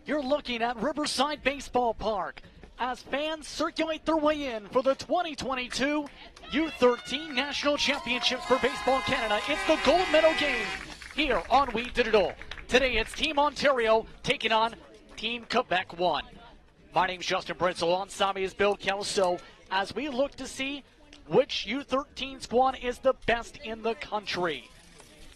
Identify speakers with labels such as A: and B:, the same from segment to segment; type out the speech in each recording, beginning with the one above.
A: You're looking at Riverside Baseball Park as fans circulate their way in for the 2022 U13 National Championships for Baseball Canada. It's the gold medal game here on We Digital. Today it's Team Ontario taking on Team Quebec 1. My name's Justin Britzel. On Sami is Bill Kelso as we look to see which U13 squad is the best in the country.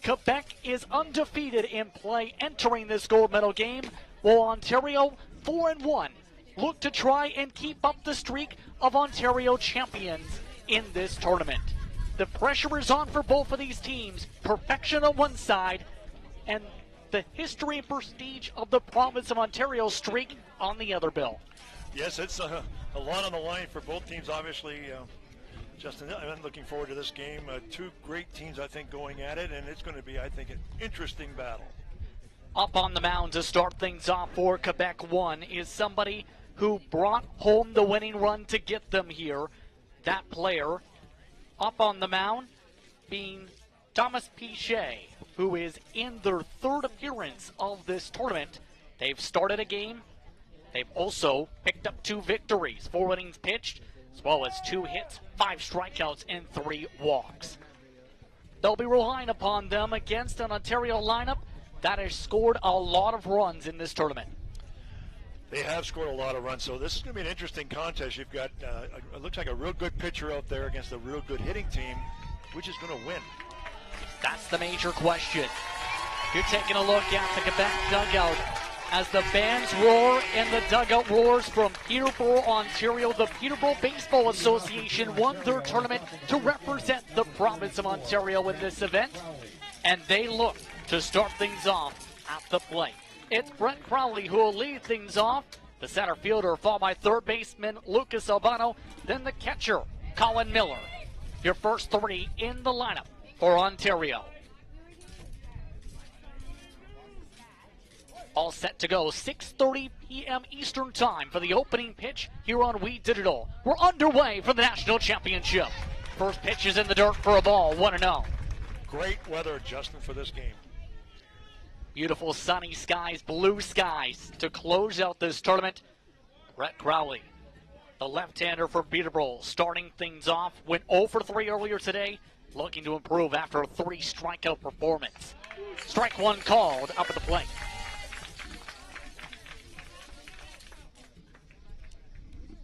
A: Quebec is undefeated in play entering this gold medal game, while Ontario 4-1 look to try and keep up the streak of Ontario champions in this tournament. The pressure is on for both of these teams, perfection on one side and the history and prestige of the province of Ontario streak on the other, Bill.
B: Yes, it's a lot on the line for both teams, obviously. Justin, I'm looking forward to this game. Two great teams, I think, going at it, and it's going to be, I think, an interesting battle.
A: Up on the mound to start things off for Quebec 1 is somebody who brought home the winning run to get them here. That player up on the mound being Thomas Pichet, who is in their third appearance of this tournament. They've started a game. They've also picked up 2 victories, 4 innings pitched, as well as 2 hits, 5 strikeouts, and 3 walks. They'll be relying upon them against an Ontario lineup that has scored a lot of runs in this tournament.
B: They have scored a lot of runs, so this is going to be an interesting contest. You've got, it looks like a real good pitcher out there against a real good hitting team. Which is going to win?
A: That's the major question. You're taking a look at the Quebec dugout as the fans roar and the dugout roars from Peterborough, Ontario. The Peterborough Baseball Association won their tournament to represent the province of Ontario in this event, and they look to start things off at the plate. It's Brett Crowley who will lead things off, the center fielder followed by third baseman Lucas Albano, then the catcher Colin Miller. Your first 3 in the lineup for Ontario. All set to go, 6:30 p.m. Eastern Time for the opening pitch here on We Digital. We're underway for the National Championship. First pitch is in the dirt for a ball, 1-0.
B: Great weather, Justin, for this game.
A: Beautiful sunny skies, blue skies to close out this tournament. Brett Crowley, the left-hander for Peterborough, starting things off. Went 0 for 3 earlier today, looking to improve after a 3 strikeout performance. Strike 1 called up at the plate.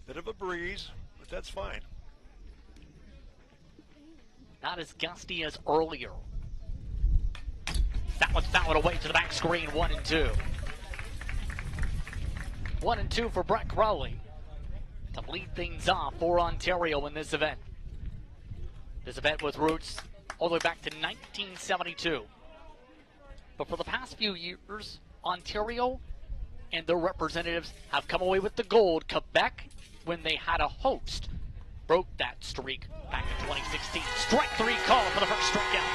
B: Bit of a breeze, but that's fine.
A: Not as gusty as earlier. That one's fouled away to the back screen, 1-2. 1-2 for Brett Crowley to lead things off for Ontario in this event. This event with roots all the way back to 1972. But for the past few years, Ontario and their representatives have come away with the gold. Quebec, when they had a host, broke that streak back in 2016. Strike 3 call for the first strikeout.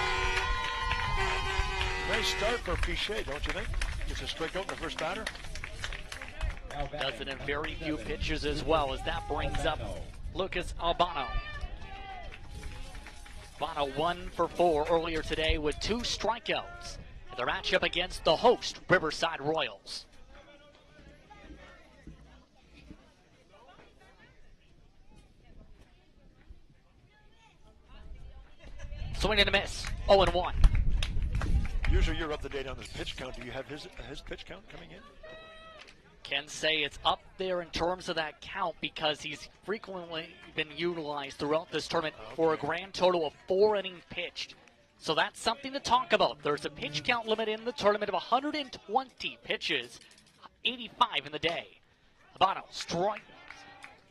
B: Nice start for Pichet, don't you think? Gets a strikeout in the first batter.
A: Does it in very few pitches as well, as that brings up Lucas Albano. Albano 1 for 4 earlier today with 2 strikeouts. Their matchup against the host, Riverside Royals. Swing and a miss, 0-1.
B: Usually you're up to date on the pitch count. Do you have his pitch count coming in?
A: Can say it's up there in terms of that count because he's frequently been utilized throughout this tournament for a grand total of 4 innings pitched. So that's something to talk about. There's a pitch count limit in the tournament of 120 pitches, 85 in the day. Albano strikes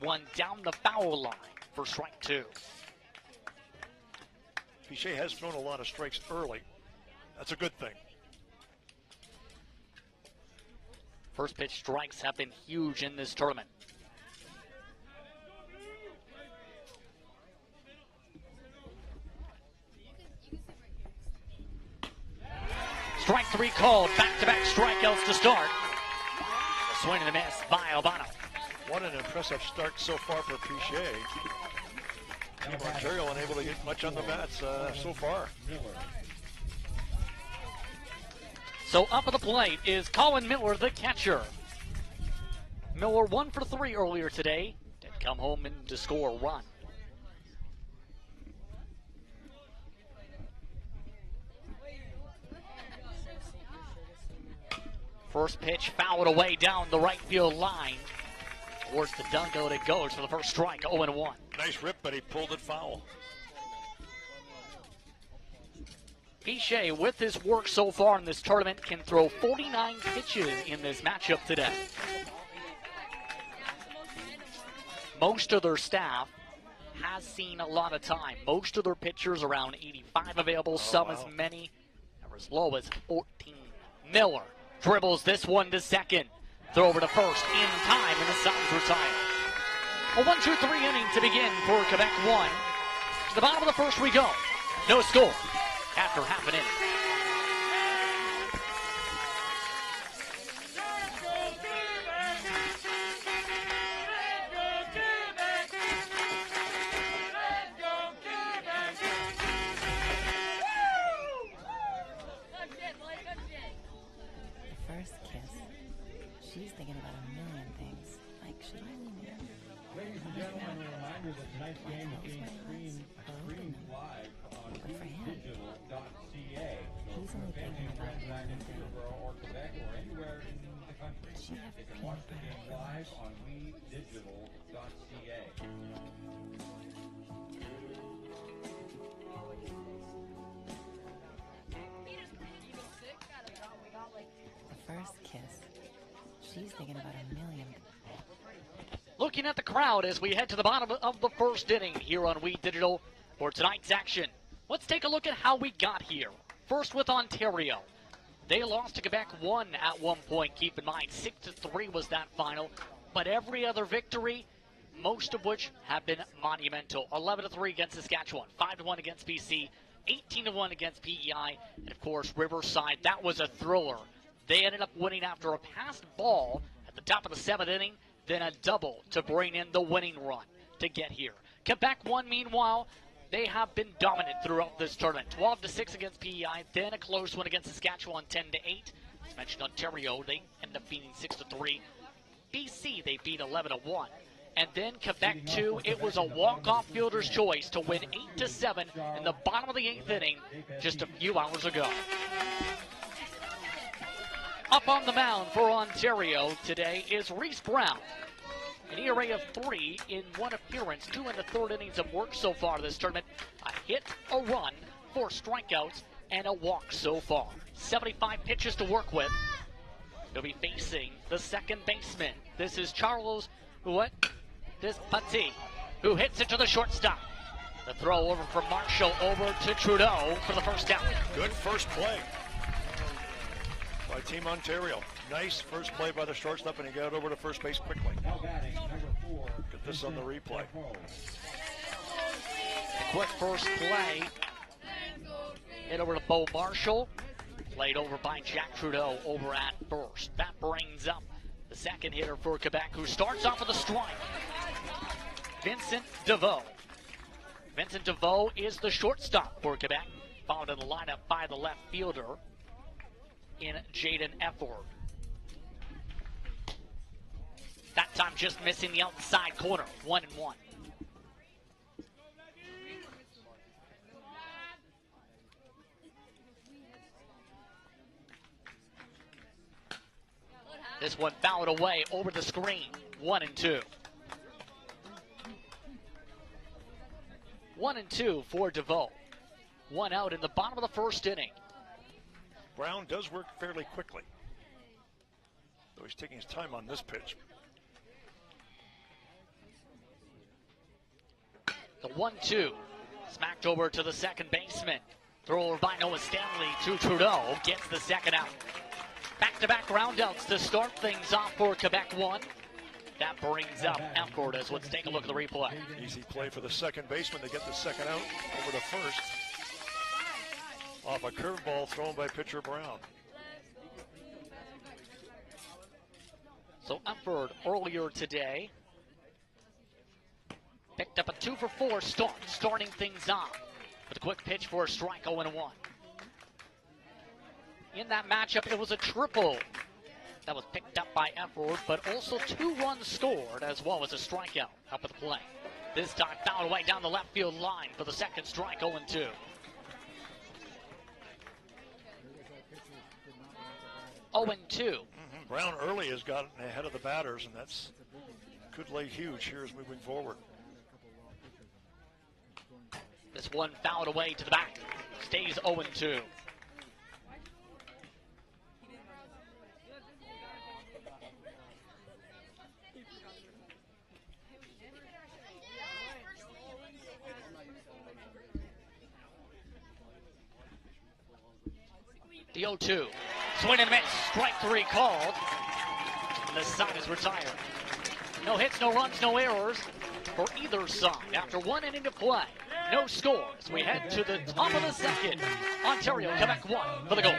A: 1 down the foul line for strike 2.
B: Pichet has thrown a lot of strikes early. That's a good thing.
A: First pitch strikes have been huge in this tournament. Strike 3 called, back-to-back strikeouts to start. Swing and a miss by Albano.
B: What an impressive start so far for Pichet. Team Ontario unable to get much on the bats so far.
A: So up at the plate is Colin Miller, the catcher. Miller 1 for 3 earlier today. Didn't come home and to score a run. First pitch fouled away down the right field line. Towards the dugout it goes for the first strike, 0-1.
B: Nice rip, but he pulled it foul.
A: Piche, with his work so far in this tournament, can throw 49 pitches in this matchup today. Most of their staff has seen a lot of time. Most of their pitchers around 85 available, some as many or as low as 14. Miller dribbles this one to second. Throw over to first in time, and the Suns retire. A 1-2-3 inning to begin for Quebec 1. To the bottom of the first we go. No score after half an inning.
C: She's thinking about a million things. Like, should I lean in?
D: Ladies and gentlemen, a reminder that tonight's game is being streamed live on digital.ca.
C: He's only thinking about a million things.
D: Or Quebec or anywhere in the country.
C: She have
D: You can watch the game live on digital.ca.
C: The first kiss. She's thinking about a million.
A: Looking at the crowd as we head to the bottom of the first inning here on We Digital for tonight's action. Let's take a look at how we got here. First with Ontario. They lost to Quebec 1 at one point. Keep in mind, 6-3 was that final. But every other victory, most of which have been monumental. 11-3 against Saskatchewan, 5-1 against BC, 18-1 against PEI, and of course Riverside. That was a thriller. They ended up winning after a passed ball at the top of the 7th inning, then a double to bring in the winning run to get here. Quebec 1, meanwhile, they have been dominant throughout this tournament. 12-6 against PEI, then a close one against Saskatchewan, 10-8. As mentioned, Ontario, they ended up beating 6-3. BC, they beat 11-1. And then Quebec 2, it was a walk-off fielder's choice to win 8-7 in the bottom of the 8th inning just a few hours ago. Up on the mound for Ontario today is Reese Brown. An ERA of 3 in 1 appearance, 2 in the 3rd innings of work so far this tournament. A hit, a run, 4 strikeouts, and a walk so far. 75 pitches to work with. He'll be facing the second baseman. This is Charles Petit, who hits it to the shortstop. The throw over from Marshall over to Trudeau for the first out.
B: Good first play by Team Ontario. Nice first play by the shortstop, and he got over to first base quickly. Get this on the replay.
A: A quick first play. Hit over to Bo Marshall. Played over by Jack Trudeau over at first. That brings up the second hitter for Quebec, who starts off with a strike. Vincent DeVoe. Vincent DeVoe is the shortstop for Quebec, followed in the lineup by the left fielder in Jaden Efford. That time just missing the outside corner, 1-1. This one fouled away over the screen, 1-2. 1-2 for DeVoe. 1 out in the bottom of the first inning.
B: Brown does work fairly quickly, though he's taking his time on this pitch.
A: The 1-2, smacked over to the second baseman. Throw over by Noah Stanley to Trudeau, gets the second out. Back-to-back groundouts to start things off for Quebec 1. That brings up Efford as let's take a look at the replay.
B: Easy play for the second baseman to get the second out over to first. Off a curveball thrown by pitcher Brown.
A: So Efford earlier today picked up a 2-for-4 start, starting things off with a quick pitch for a strike, 0-1. In that matchup, it was a triple That was picked up by Efford, but also 2 runs scored as well as a strikeout up at the plate. This time fouled away down the left field line for the second strike, 0-2. 0-2.
B: Brown early has gotten ahead of the batters, and that's could lay huge here as moving forward.
A: This one fouled away to the back. Stays 0-2. The 0-2. Swing and miss. Strike 3 called. And the side is retired. No hits, no runs, no errors for either side. After 1 inning to play, no scores. We head to the top of the second. Ontario, Quebec 1 for the goal.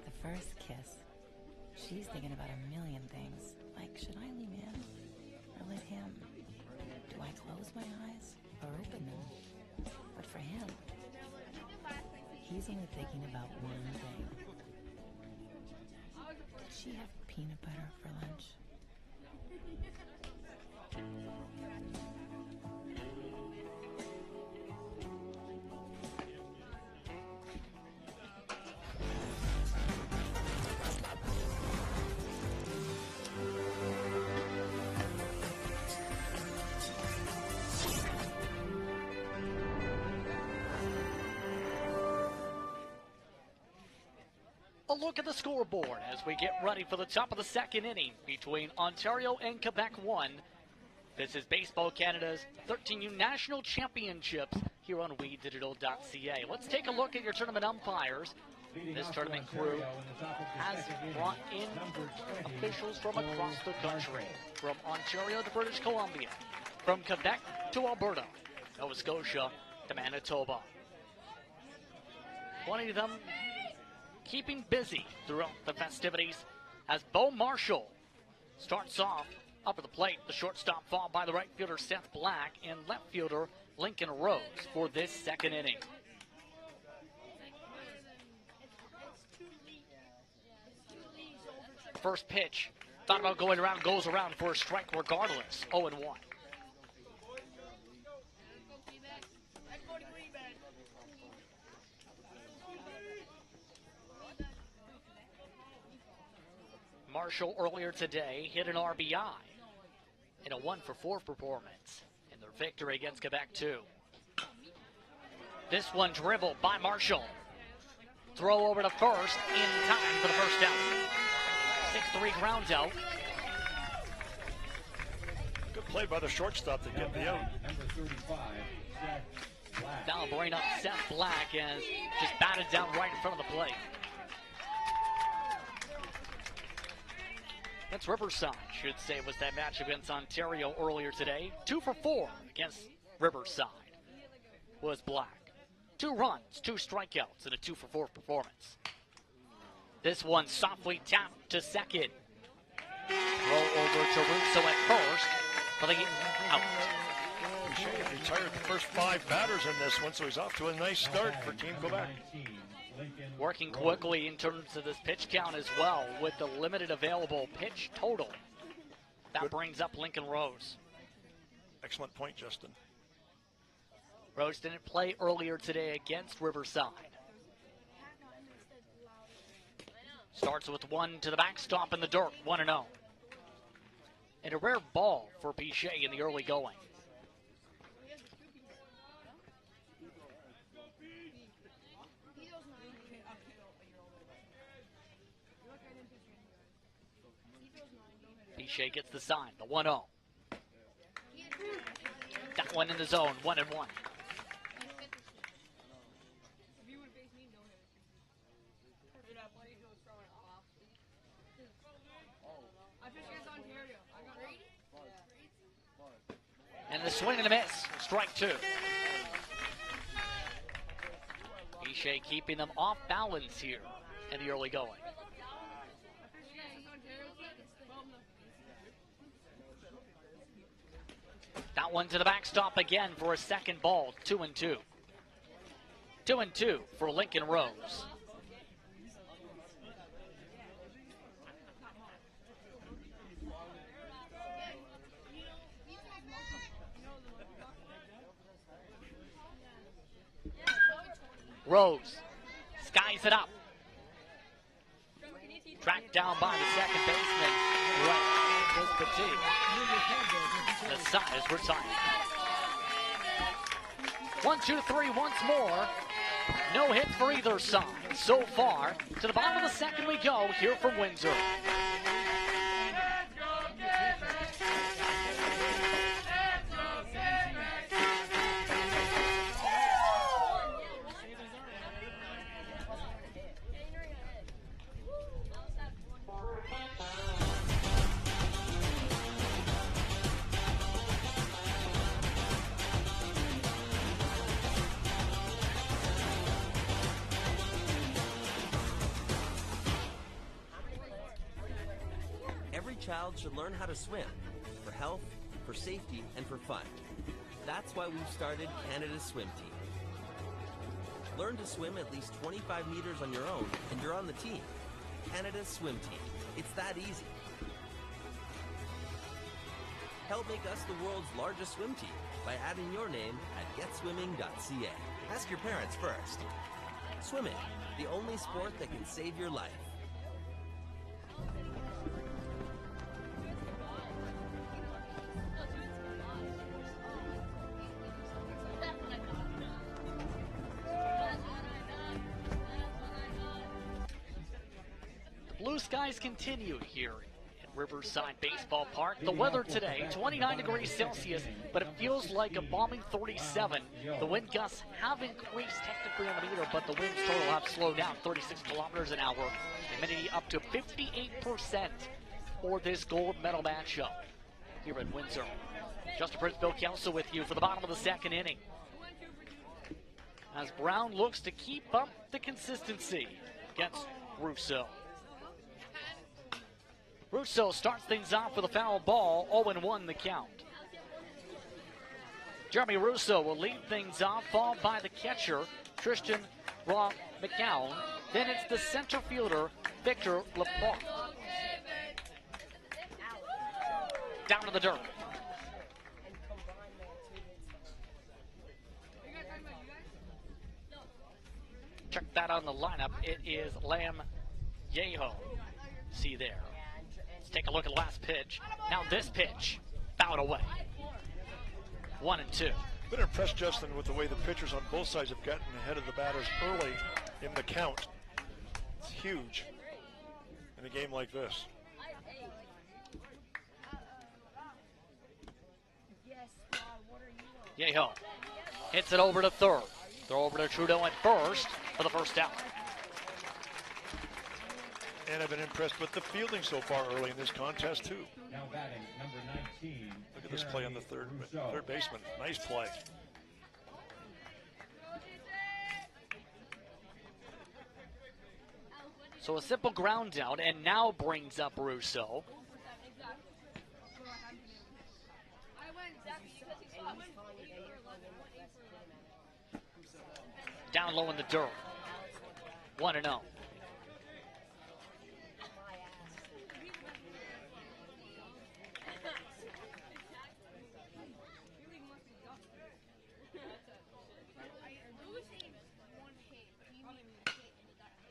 C: The first kiss. She's thinking about a million things. Like, should I lean in or let him? Do I close my eyes or open them? But for him, he's only thinking about one thing. Did she have peanut butter for lunch?
A: A look at the scoreboard as we get ready for the top of the second inning between Ontario and Quebec 1. This is Baseball Canada's 13U National Championships here on WeDigital.ca. Let's take a look at your tournament umpires. This tournament crew has brought in officials from across the country, from Ontario to British Columbia, from Quebec to Alberta, Nova Scotia to Manitoba. One of them keeping busy throughout the festivities as Bo Marshall starts off up at the plate. The shortstop followed by the right fielder Seth Black and left fielder Lincoln Rose for this second inning. First pitch, thought about going around, goes around for a strike regardless, 0-1. Marshall earlier today hit an RBI in a 1-for-4 performance in their victory against Quebec 2. This one dribbled by Marshall. Throw over to first in time for the first out. 6-3 ground out.
B: Good play by the shortstop to get the out.
D: Number 35, Seth Black.
A: Now bring up Seth Black and just batted down right in front of the plate. That's Riverside, should say, was that match against Ontario earlier today. 2-for-4 against Riverside was Black. 2 runs, 2 strikeouts in a 2-for-4 performance. This one softly tapped to second. Throw over to Russo at first for the out.
B: Boucher retired the first 5 batters in this one, so he's off to a nice start for Team Quebec.
A: Working quickly in terms of this pitch count as well with the limited available pitch total. That
B: Good.
A: brings up Lincoln Rose.
B: Excellent point, Justin.
A: Rose didn't play earlier today against Riverside. Starts with 1 to the backstop in the dirt, 1-0. And a rare ball for Boucher in the early going. Boucher gets the sign, the 1-0. That one in the zone, 1-1. And the swing and a miss, strike 2. Boucher keeping them off balance here in the early going. That one to the backstop again for a second ball, 2-2. 2-2 for Lincoln Rose. Rose skies it up. Tracked down by the second baseman, Petit. The side is retired. 1-2-3 once more. No hits for either side. So far, to the bottom of the second we go here from Windsor.
E: Child should learn how to swim for health, for safety, and for fun. That's why we've started Canada's Swim Team. Learn to swim at least 25 meters on your own, and you're on the team. Canada's Swim Team. It's that easy. Help make us the world's largest swim team by adding your name at getswimming.ca. Ask your parents first. Swimming, the only sport that can save your life.
A: Blue skies continue here at Riverside Baseball Park. The weather today, 29 degrees Celsius, but it feels like a balmy 37. The wind gusts have increased technically on the meter, but the winds total have slowed down 36 kilometers an hour. Humidity up to 58% for this gold medal matchup here at Windsor. Justin Prince, Bill Kelso with you for the bottom of the second inning, as Brown looks to keep up the consistency against Rousseau. Rousseau starts things off with a foul ball, 0-1 the count. Jeremy Rousseau will lead things off, followed by the catcher, Tristan McCown. Then it's the center fielder, Victor Laporte. Down to the dirt. Check that on the lineup. It is Lam Yeho. See there. Let's take a look at the last pitch. Now this pitch, fouled away. 1-2.
B: Been impressed, Justin, with the way the pitchers on both sides have gotten ahead of the batters early in the count. It's huge in a game like this.
A: Yeho hits it over to third. Throw over to Trudeau at first for the first out.
B: And I've been impressed with the fielding so far early in this contest, too.
D: Now batting, number 19.
B: Look at this play on the third baseman. Nice play.
A: So a simple ground out, and now brings up Rousseau. Down low in the dirt. 1-0.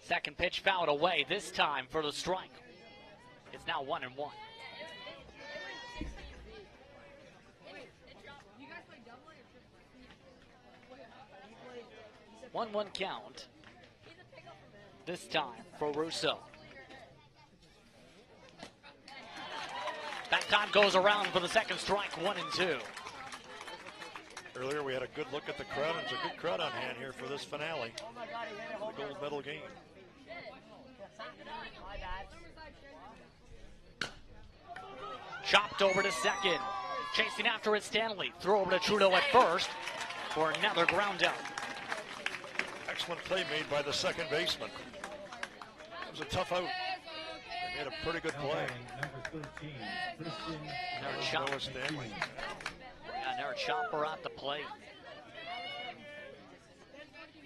A: Second pitch fouled away, this time for the strike. It's now 1-1. 1-1 count. This time for Rousseau. That time goes around for the second strike, 1-2.
B: Earlier we had a good look at the crowd, and it's a good crowd on hand here for this finale. The gold medal game.
A: Chopped over to second. Chasing after it, Stanley. Throw over to Trudeau at first for another ground out.
B: Excellent play made by the second baseman. was a tough out. They made a pretty good play.
D: Number 13, Kristen
A: Another chopper.
B: Noah Stanley.
A: Yeah, another chopper at the plate.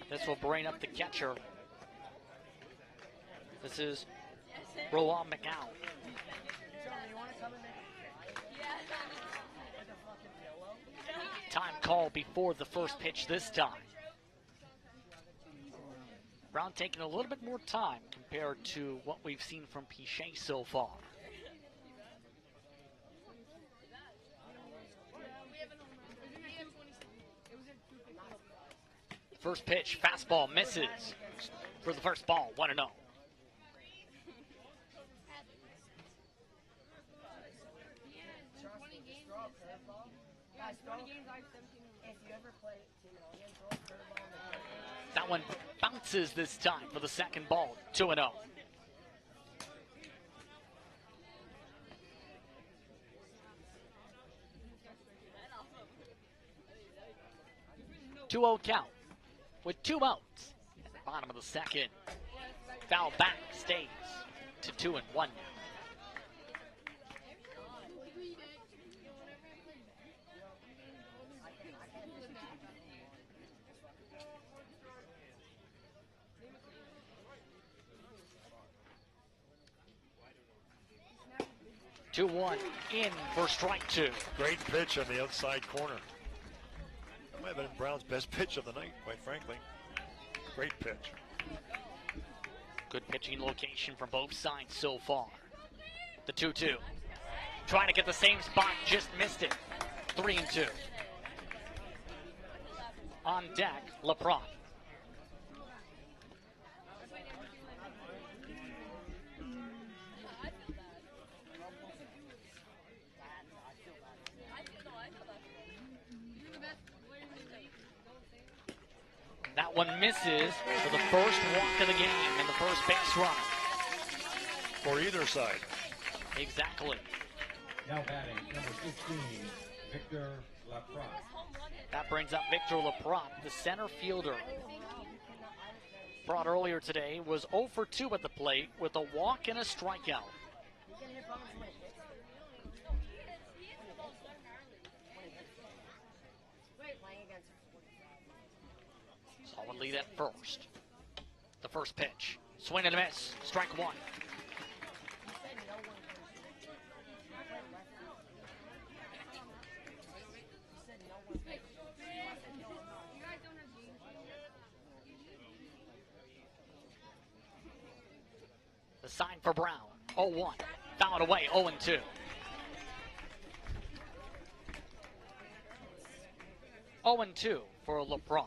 A: This will bring up the catcher. This is Rowan McGowan. Time call before the first pitch this time. Brown taking a little bit more time compared to what we've seen from Piché so far. First pitch, fastball misses for the first ball, 1-0. That one bounces this time for the second ball, 2-0. Two-0 count with 2 outs. Bottom of the second. Foul back stays to 2-1 now. Two one in for strike 2.
B: Great pitch on the outside corner. That might have been Brown's best pitch of the night, quite frankly. Great pitch.
A: Good pitching location from both sides so far. The 2-2. Trying to get the same spot, just missed it. 3-2. On deck, LaPrade. That one misses for the first walk of the game and the first base runner.
B: For either side.
A: Exactly.
D: Now batting, number 15, Victor LaPrade.
A: That brings up Victor LaPrade, the center fielder. Brought earlier today was 0 for 2 at the plate with a walk and a strikeout. Solid lead at first. The first pitch. Swing and a miss. Strike 1. The sign for Brown. 0-1. Fouled away. 0-2. Oh and 2 for LaPrade.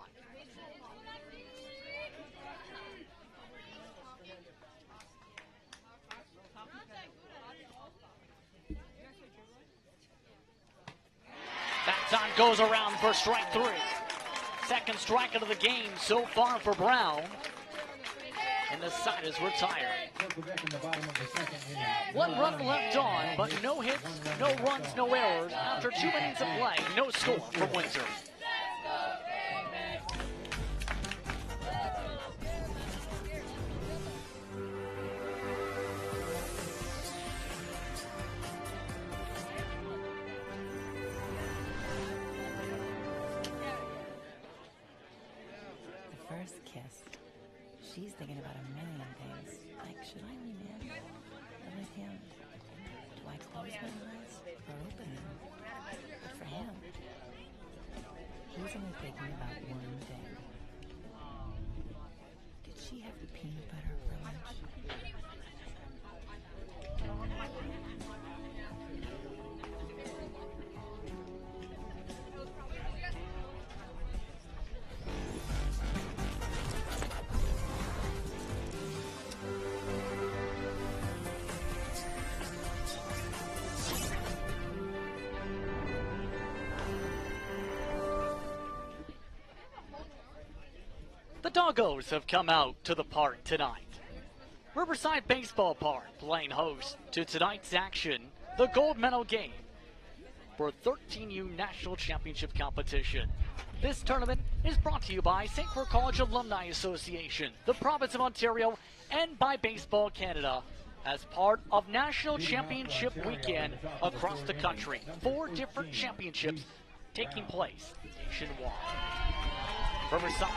A: That time goes around for strike 3. Second strikeout of the game so far for Brown. And the side is retired.
D: Quebec in the bottom of the second inning.
A: 1 run left on, but no hits, no runs, no errors. After 2 innings of play, no score from Windsor.
C: The first kiss. She's thinking about a million things. Like, should I lean in or let him? Do I close my eyes or open them? But for him, he's only thinking about one thing. Did she have peanut butter for lunch?
A: The Doggos have come out to the park tonight. Riverside Baseball Park playing host to tonight's action, the gold medal game for 13U National Championship competition. This tournament is brought to you by St. Clair College Alumni Association, the Province of Ontario, and by Baseball Canada as part of National Championship Weekend across the country. 4 different championships taking place nationwide. Riverside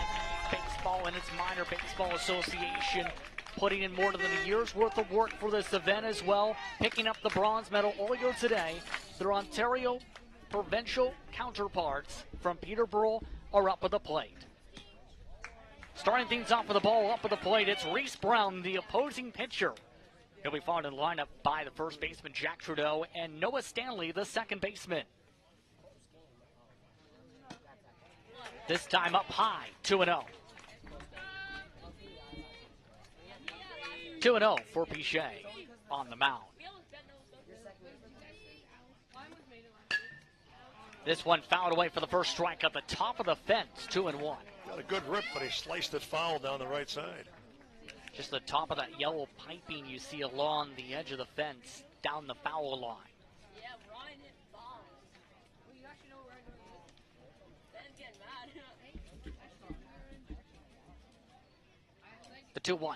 A: Baseball and its Minor Baseball Association putting in more than a year's worth of work for this event as well, picking up the bronze medal earlier today. Their Ontario provincial counterparts from Peterborough are up at the plate. Starting things off with the ball up at the plate, it's Reese Brown, the opposing pitcher. He'll be followed in the lineup by the first baseman, Jack Trudeau, and Noah Stanley, the second baseman. This time up high, 2-0. 2-0 for Pichet on the mound. This one fouled away for the first strike at the top of the fence, 2-1.
B: Got a good rip, but he sliced it foul down the right side.
A: Just the top of that yellow piping you see along the edge of the fence, down the foul line.
F: Yeah, Ryan hit ball. Well, you actually know where I'm going. Ben's getting mad.
A: The 2-1.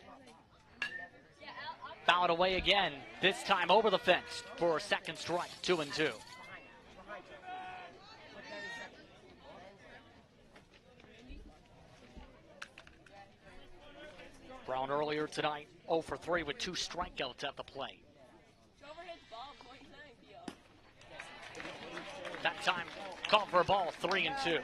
A: Fouled away again, this time over the fence for a second strike, 2-2. Brown earlier tonight, 0 for 3 with 2 strikeouts at the plate. That time, called for a ball, 3-2.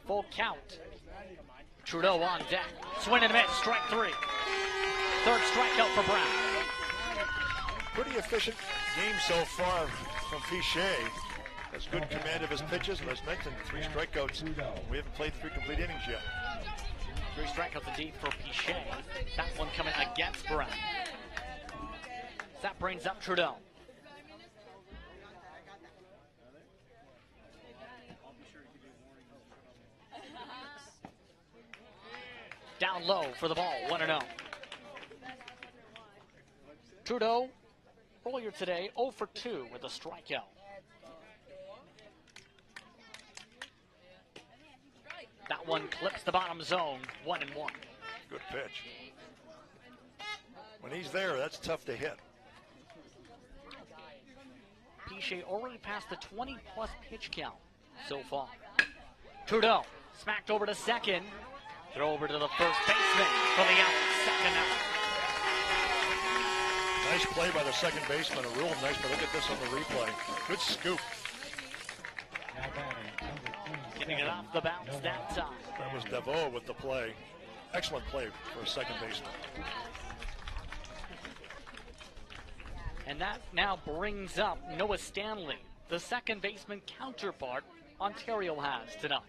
A: Full count. Trudeau on deck. Swing and a miss, strike 3. Third strikeout for Brown.
B: Pretty efficient game so far from Pichet. Has good command of his pitches, and as mentioned, 3 strikeouts. We haven't played 3 complete innings yet.
A: 3 strikeouts indeed for Pichet. That one coming against Brown. That brings up Trudeau. Down low for the ball, 1-0. Trudeau, earlier today, 0 for 2 with a strikeout. That one clips the bottom zone, 1-1.
B: Good pitch. When he's there, that's tough to hit.
A: Pichet already passed the 20-plus pitch count so far. Trudeau smacked over to second. Throw over to the first baseman for the out, second out.
B: Nice play by the second baseman, a real nice play. Look at this on the replay. Good scoop.
A: Getting it off the bounce that time.
B: That was DeVoe with the play. Excellent play for a second baseman.
A: And that now brings up Noah Stanley, the second baseman counterpart Ontario has tonight.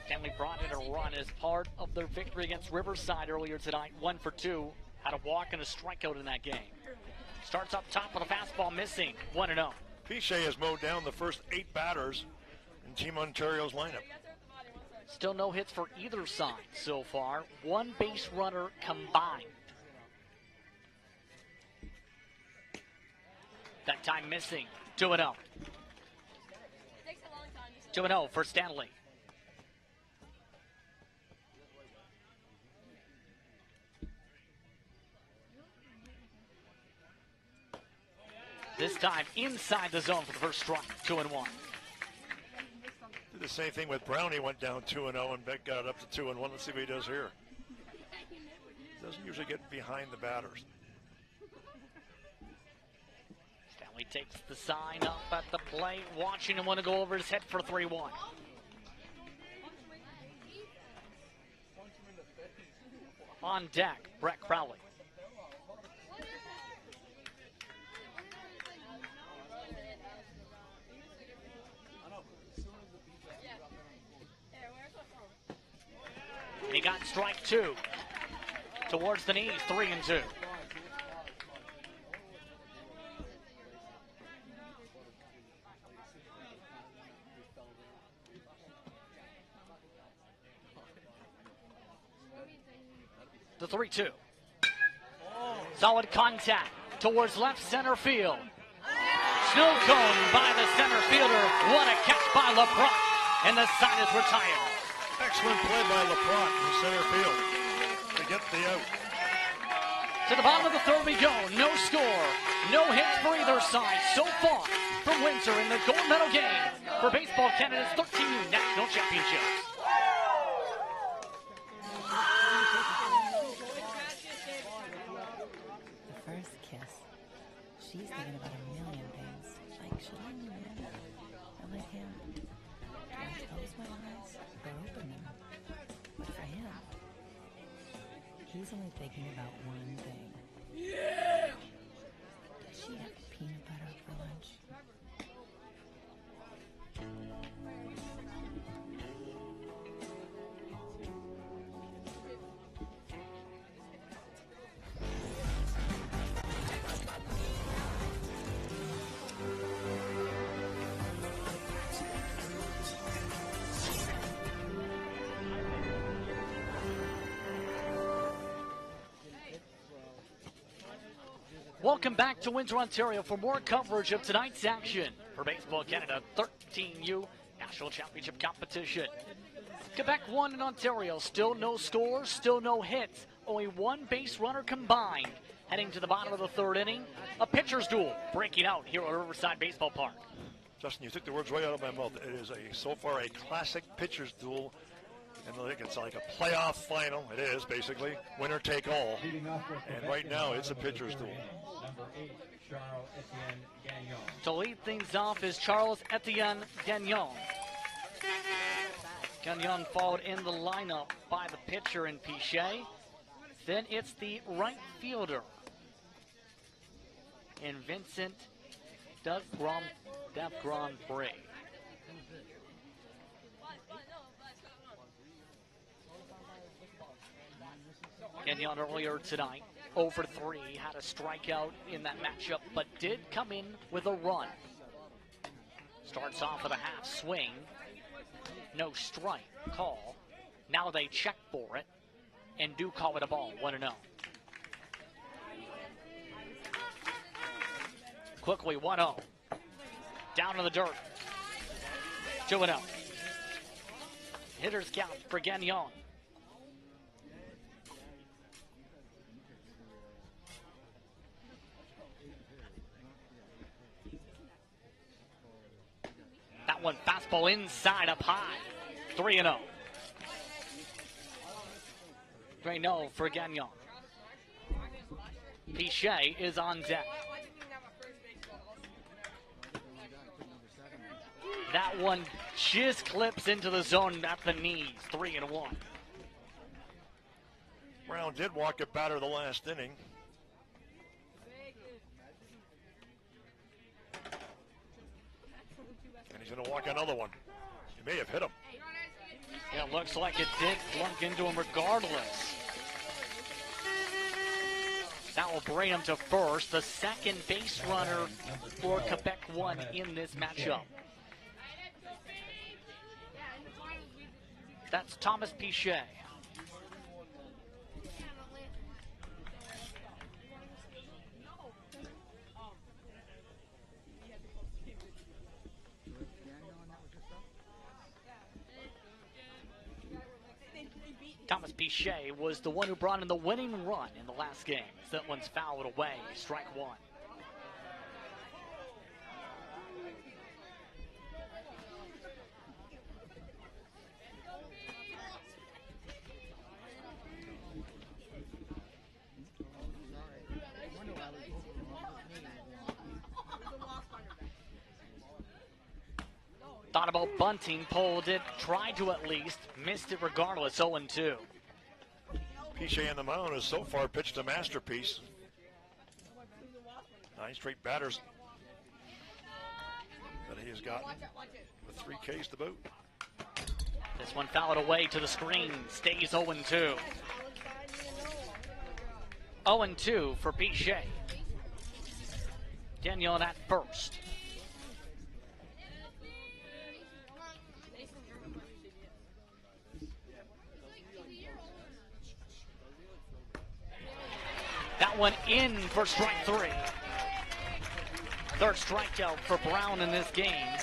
A: Stanley brought in a run as part of their victory against Riverside earlier tonight, 1 for 2. Had a walk and a strikeout in that game. Starts up top with a fastball missing, 1-0.
B: Pichet has mowed down the first 8 batters in Team Ontario's lineup.
A: Still no hits for either side so far. 1 base runner combined. That time missing, 2-0. 2-0 for Stanley. This time inside the zone for the first strike, 2-1.
B: Did the same thing with Brown. He went down 2-0 and Beck got it up to 2-1. Let's see what he does here. Doesn't usually get behind the batters.
A: Stanley takes the sign up at the plate, watching him want to go over his head for 3-1. On deck, Brett Crowley. And he got strike 2. Towards the knees, 3-2. The 3-2. Solid contact towards left center field. Snow cone by the center fielder. What a catch by LaProtte. And the side is retired.
B: Excellent play by LaProtte in center field to get the out.
A: To the bottom of the third we go. No score. No hits for either side so far from Windsor in the gold medal game for Baseball Canada's 13U National Championships.
C: The first kiss. She's thinking about a million things. Like, should I lean in or let him? Do I close my eyes or open them? But for him, he's only thinking about one thing. Yeah! Does she have peanut butter for lunch?
A: Welcome back to Windsor, Ontario for more coverage of tonight's action for Baseball Canada 13U National Championship competition. Quebec won in Ontario. Still no scores, still no hits. Only one base runner combined. Heading to the bottom of the third inning, a pitcher's duel breaking out here at Riverside Baseball Park.
B: Justin, you took the words right out of my mouth. It is so far a classic pitcher's duel. And I think it's like a playoff final. It is basically winner take all. And right now it's a pitcher's duel.
D: Number 8, Charles Etienne Gagnon.
A: To lead things off is Charles Etienne Gagnon. Gagnon followed in the lineup by the pitcher in Pichet. Then it's the right fielder in Vincent Devgran-Bray. Gagnon earlier tonight, 0 for 3, had a strikeout in that matchup, but did come in with a run. Starts off with a half swing, no strike call. Now they check for it and do call it a ball, 1-0. Quickly, 1-0. Down to the dirt, 2-0. Hitter's count for Gagnon. That one fastball inside up high. 3-0. 3-0 for Gagnon. Pichet is on deck. That one just clips into the zone at the knees. 3-1.
B: Brown did walk a batter the last inning. And he's going to walk another one. He may have hit him.
A: Yeah, looks like it did plunk into him regardless. That will bring him to first, the second base runner for Quebec won in this matchup. That's Thomas Pichet. Thomas Pichet was the one who brought in the winning run in the last game. That one's fouled away, strike one. Thought about bunting, pulled it, tried to at least, missed it regardless, 0-2.
B: Pichet on the mound has so far pitched a masterpiece. 9 straight batters that he has gotten with 3 Ks to boot.
A: This one fouled away to the screen, stays 0-2. 0-2 for Pichet. Gagnon at first. That one in for strike 3. Third strikeout for Brown in this game.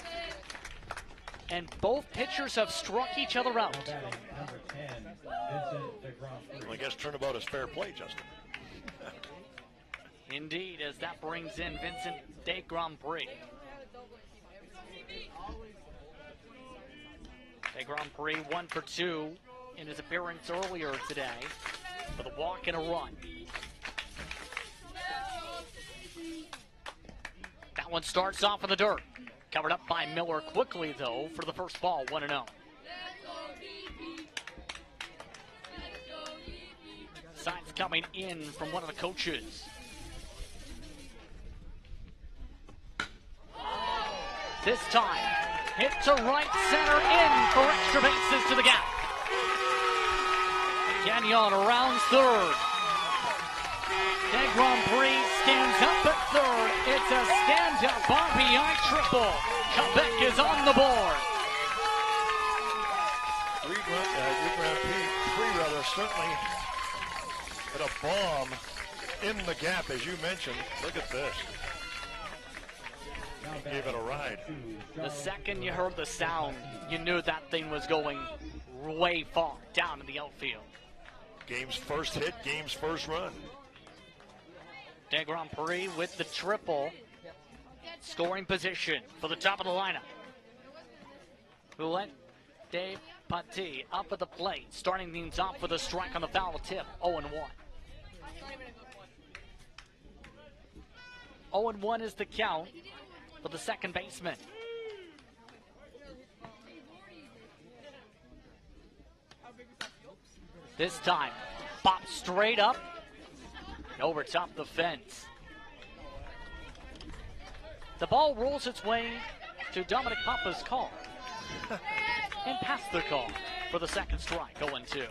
A: And both pitchers have struck each other out.
D: Number 10, Vincent DeGrom.
B: Well, I guess turnabout is fair play, Justin.
A: Indeed, as that brings in Vincent de Grand Prix. De Grand Prix 1 for 2 in his appearance earlier today with a walk and a run. That one starts off in the dirt. Covered up by Miller quickly, though, for the first ball, 1-0. Signs coming in from one of the coaches. This time, hit to right center, in for extra bases to the gap. Gagnon rounds third. De Grand Prix stands up at third. It's a stand-up RBI triple. Quebec is on the board.
B: Three certainly hit a bomb in the gap, as you mentioned. Look at this. Gave it a ride.
A: The second you heard the sound, you knew that thing was going way far down in the outfield.
B: Game's first hit, game's first run.
A: De Grand Prix with the triple. Scoring position for the top of the lineup. Roulette de Paty up at the plate, starting things off with a strike on the foul tip, 0-1. 0-1 is the count for the second baseman. This time, pop straight up and over top the fence. The ball rolls its way to Dominic Papa's call and past the call for the second strike, 0-2.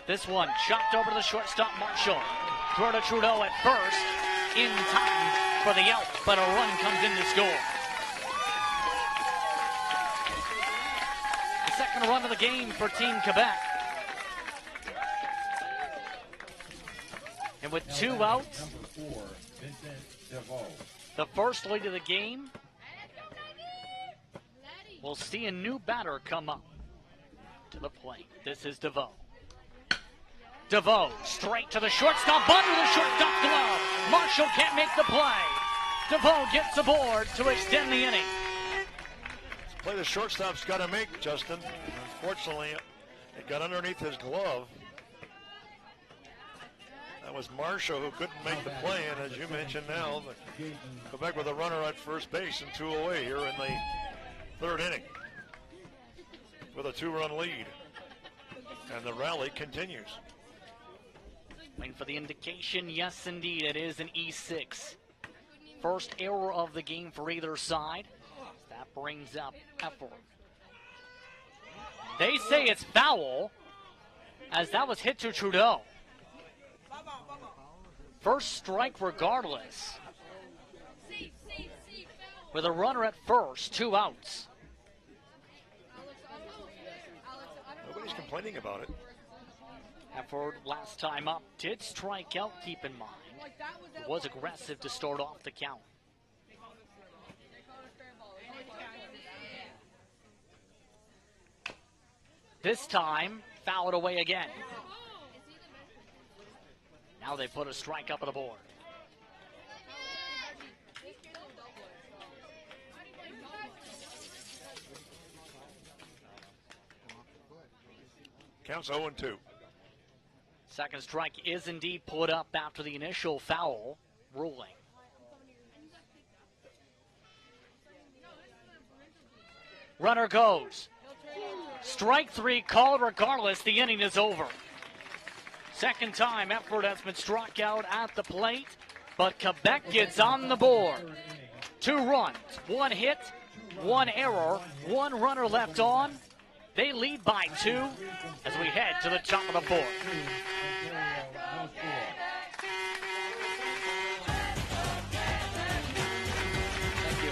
A: This one chopped over to the shortstop Marshall. Throw to Trudeau at first, in time for the out, but a run comes in to score. The second run of the game for Team Quebec. And with 2 outs,
D: Number 4, Vincent DeVoe.
A: the first lead of the game, we'll see a new batter come up to the plate. This is DeVoe. DeVoe straight to the shortstop, under the shortstop glove. Marshall can't make the play. DeVoe gets aboard to extend the inning.
B: This play the shortstop's got to make, Justin. Unfortunately, it got underneath his glove. That was Marshall who couldn't make the play, and as you mentioned now, Quebec with a runner at first base and 2 away here in the third inning with a 2-run lead. And the rally continues.
A: Waiting for the indication. Yes, indeed, it is an E6. First error of the game for either side. That brings up effort. They say it's foul, as that was hit to Trudeau. First strike regardless. With a runner at first, 2 outs.
B: Nobody's complaining about it.
A: Effort last time up did strike out, keep in mind. It was aggressive to start off the count. This time, foul it away again. Now they put a strike up on the board.
B: Counts 0-2.
A: Second strike is indeed put up after the initial foul ruling. Runner goes. Strike 3 called regardless. The inning is over. Second time effort has been struck out at the plate, but Quebec gets on the board. 2 runs, 1 hit, 1 error, 1 runner left on. They lead by 2 as we head to the top of the 4th. Thank you.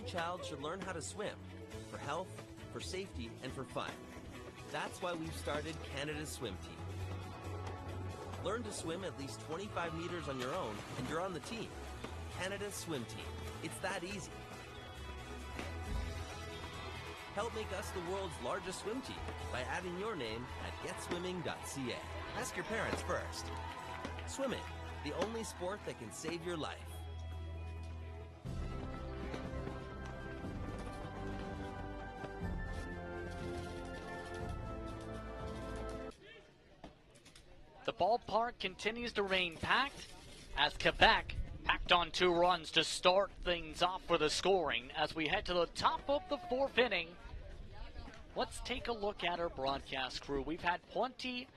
E: child should learn how to swim for health, for safety, and for fun. That's why we've started Canada Swim Team. Learn to swim at least 25 meters on your own, and you're on the team. Canada Swim Team. It's that easy. Help make us the world's largest swim team by adding your name at getswimming.ca. Ask your parents first. Swimming, the only sport that can save your life.
A: The ballpark continues to remain packed as Quebec packed on 2 runs to start things off for the scoring as we head to the top of the 4th inning. Let's take a look at our broadcast crew. We've had plenty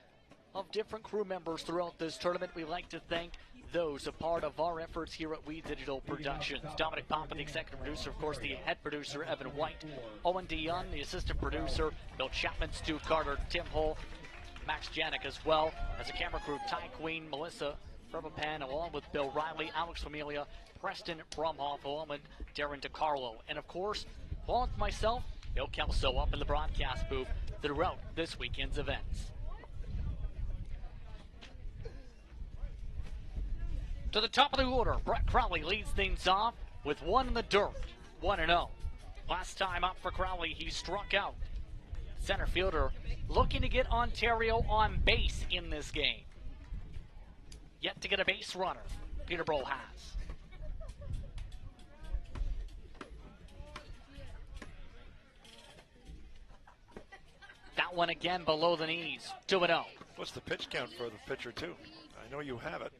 A: of different crew members throughout this tournament. We'd like to thank those a part of our efforts here at We Digital Productions. Dominic Papa, the executive producer, of course, the head producer, Evan White, Owen DeYoung, the assistant producer, Bill Chapman, Stu Carter, Tim Hull, Max Janik as well as a camera crew, Ty Queen, Melissa Pan, along with Bill Riley, Alex Familia, Preston Brumhoff, along with Darren DiCarlo. And of course, along with myself, Bill Kelso up in the broadcast booth throughout this weekend's events. To the top of the order, Brett Crowley leads things off with 1 in the dirt, 1-0. Last time up for Crowley, he struck out. Center fielder looking to get Ontario on base in this game. Yet to get a base runner, Peterborough has. That one again below the knees, 2-0.
B: What's the pitch count for the pitcher, too? I know you have it.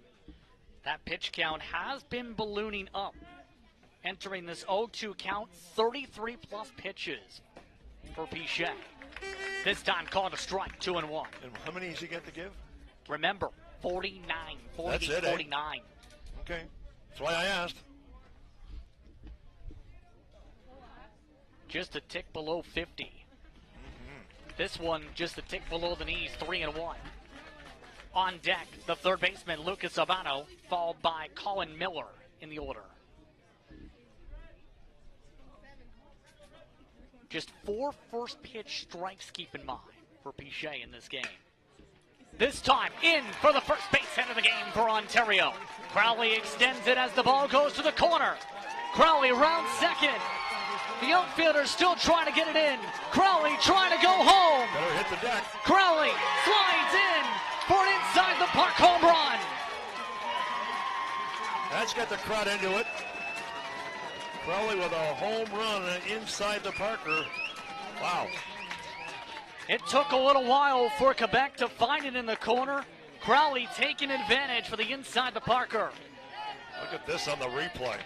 A: That pitch count has been ballooning up. Entering this 0-2 count, 33 plus pitches for Pichet. This time called a strike, 2-1.
B: And how many does he get to give?
A: Remember, 49, 48,
B: That's it,
A: 49.
B: Eh? Okay, that's why I asked.
A: Just a tick below 50. This one just a tick below the knees, 3-1. On deck, the third baseman, Lucas Albano, followed by Colin Miller in the order. Just 4 first pitch strikes, keep in mind, for Pichet in this game. This time, in for the first base hit of the game for Ontario. Crowley extends it as the ball goes to the corner. Crowley rounds second. The outfielder's still trying to get it in. Crowley trying to go home.
B: Better hit the deck.
A: Crowley slides in for an inside the park home run.
B: That's got the crowd into it. Crowley with a home run inside the Parker. Wow.
A: It took a little while for Quebec to find it in the corner. Crowley taking advantage for the inside the Parker.
B: Look at this on the replay.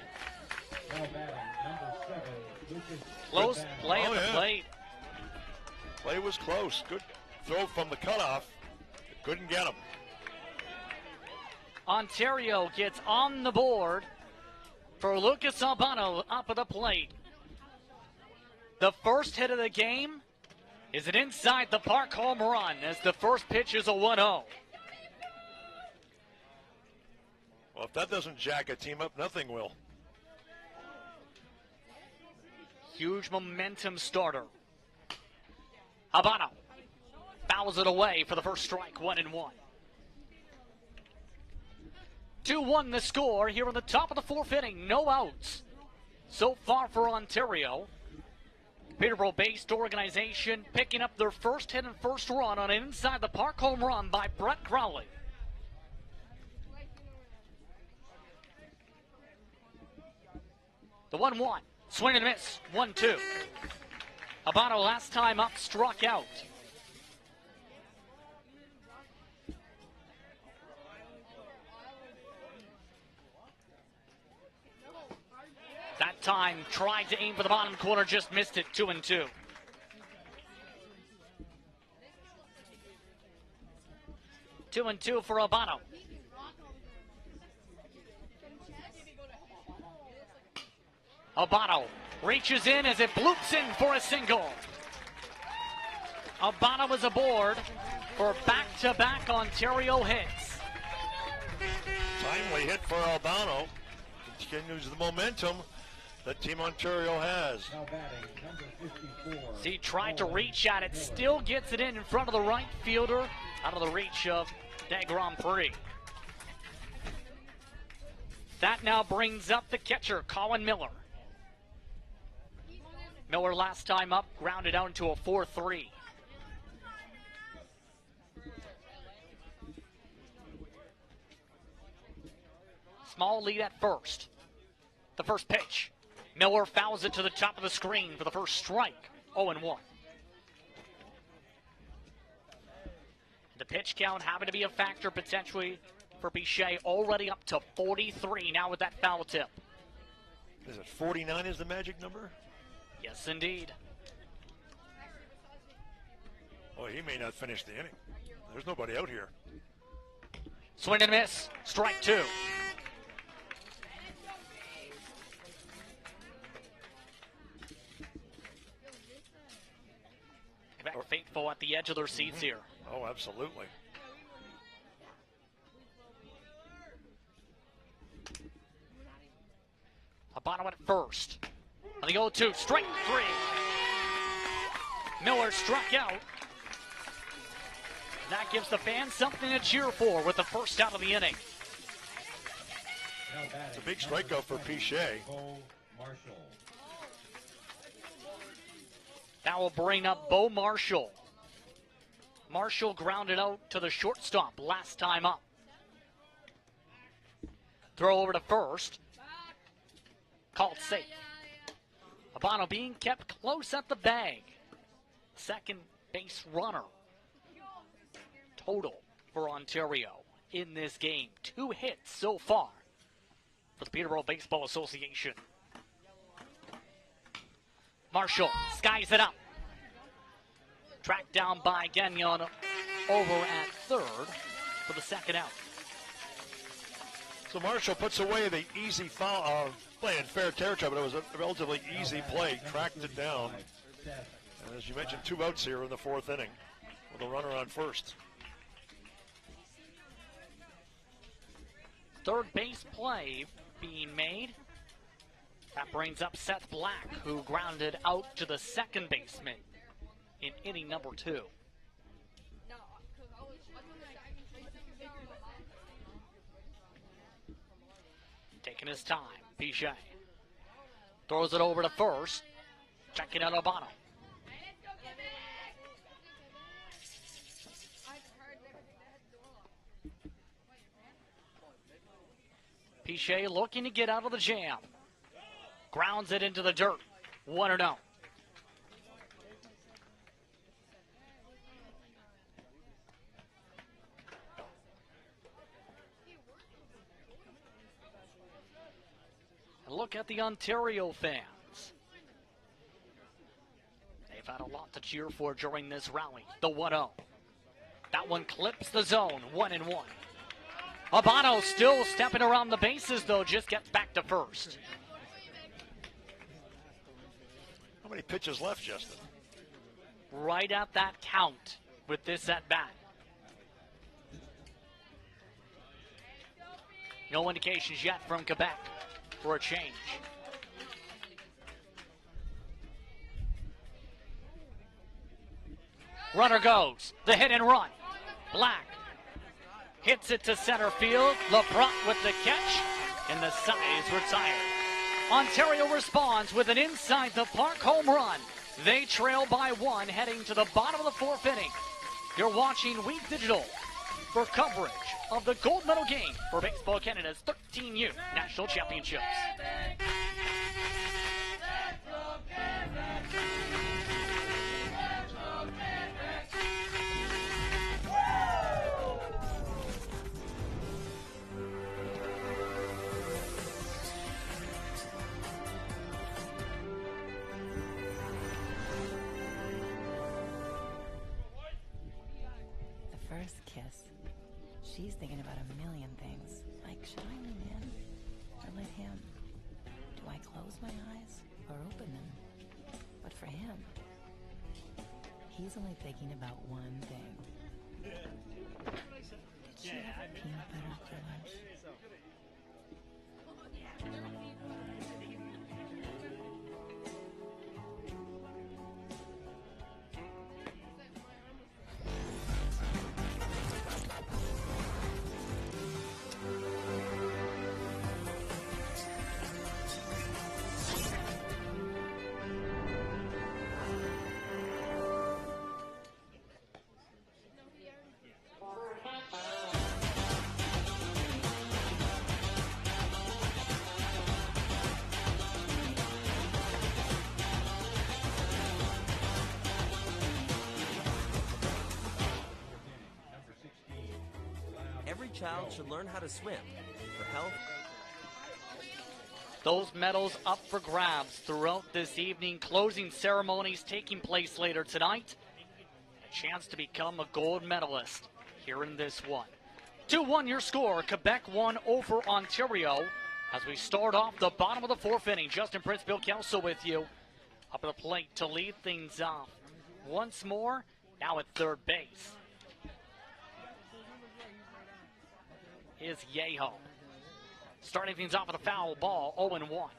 A: Close play at the plate.
B: Play was close. Good throw from the cutoff. Couldn't get him.
A: Ontario gets on the board for Lucas Albano up at the plate. The first hit of the game is an inside the park home run as the first pitch is a 1-0.
B: Well, if that doesn't jack a team up, nothing will.
A: Huge momentum starter. Albano fouls it away for the first strike, 1-1. 2-1 the score here in the top of the 4th inning. No outs so far for Ontario. Peterborough-based organization picking up their first hit and first run on an inside the park home run by Brett Crowley. The 1-1. Swing and miss. 1-2. Albano last time up struck out. That time tried to aim for the bottom corner, just missed it. 2-2. Two and two for Albano. Albano reaches in as it bloops in for a single. Albano is aboard for back-to-back Ontario hits.
B: Timely hit for Albano. Continues the momentum. that Team Ontario has.
D: Now batting, number 54.
A: See, tried to reach at it, still gets it in front of the right fielder, out of the reach of De Grand Prix. That now brings up the catcher, Colin Miller. Miller last time up, grounded out into a 4-3. Small lead at first. The first pitch. Miller fouls it to the top of the screen for the first strike. 0-1. The pitch count having to be a factor potentially for Bichet, already up to 43 now with that foul tip.
B: Is it 49 is the magic number?
A: Yes, indeed.
B: Oh, he may not finish the inning. There's nobody out here.
A: Swing and miss. Strike two. Quebec faithful at the edge of their seats here.
B: Oh, absolutely.
A: Abano at first. On the 0-2, strike three. Miller struck out. That gives the fans something to cheer for with the first out of the inning.
B: It's a big strikeout for Bichet.
A: That will bring up Bo Marshall. Marshall grounded out to the shortstop last time up. Throw over to first. Called safe. Abano being kept close at the bag. Second base runner. Total for Ontario in this game. 2 hits so far for the Peterborough Baseball Association. Marshall skies it up. Tracked down by Gagnon over at third for the second out.
B: So Marshall puts away the easy foul, play in fair territory, but it was a relatively easy play. Tracked it down. And as you mentioned, 2 outs here in the 4th inning with a runner on first.
A: Third base play being made. That brings up Seth Black, who grounded out to the second baseman in inning number 2. Taking his time, Bichet. Throws it over to first. Checking out Abano. Bichet looking to get out of the jam. Grounds it into the dirt. 1-0. And look at the Ontario fans. They've had a lot to cheer for during this rally. The 1-0. That one clips the zone. 1-1. Abano still stepping around the bases, though, just gets back to first.
B: How many pitches left, Justin?
A: Right at that count with this at bat. No indications yet from Quebec for a change. Runner goes. The hit and run. Black hits it to center field. LaProtte with the catch, and the side is retired. Ontario responds with an inside the park home run. They trail by 1 heading to the bottom of the 4th inning. You're watching Wheat Digital for coverage of the gold medal game for Baseball Canada's 13U National Championships.
C: First kiss. She's thinking about a million things. Like, should I lean in or let him? Do I close my eyes or open them? But for him, he's only thinking about one thing. Did she have peanut butter for lunch?
E: child should learn how to swim for health.
A: Those medals up for grabs throughout this evening. Closing ceremonies taking place later tonight. A chance to become a gold medalist here in this one. 2-1 your score. Quebec won over Ontario as we start off the bottom of the fourth inning. Justin Prince, Bill Kelso with you. Up at the plate to lead things off. Once more, now at third base is Yeho. Starting things off with a foul ball, 0-1.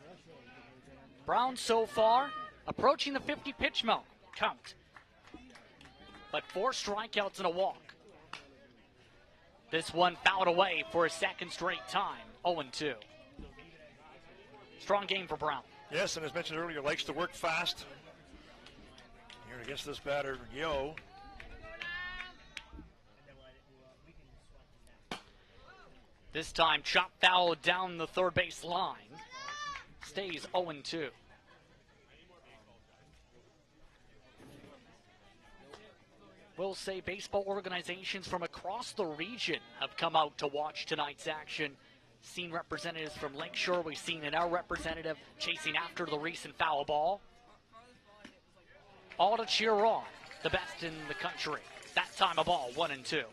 A: Brown so far approaching the 50-pitch mark count. But 4 strikeouts and a walk. This one fouled away for a second straight time, 0-2. Strong game for Brown.
B: Yes, and as mentioned earlier, likes to work fast. Here against this batter, Yo.
A: This time, chop foul down the third base line. Stays 0-2. We'll say baseball organizations from across the region have come out to watch tonight's action. Seen representatives from Lakeshore. We've seen an our representative chasing after the recent foul ball. All to cheer on the best in the country. That time a ball, 1-2.
B: A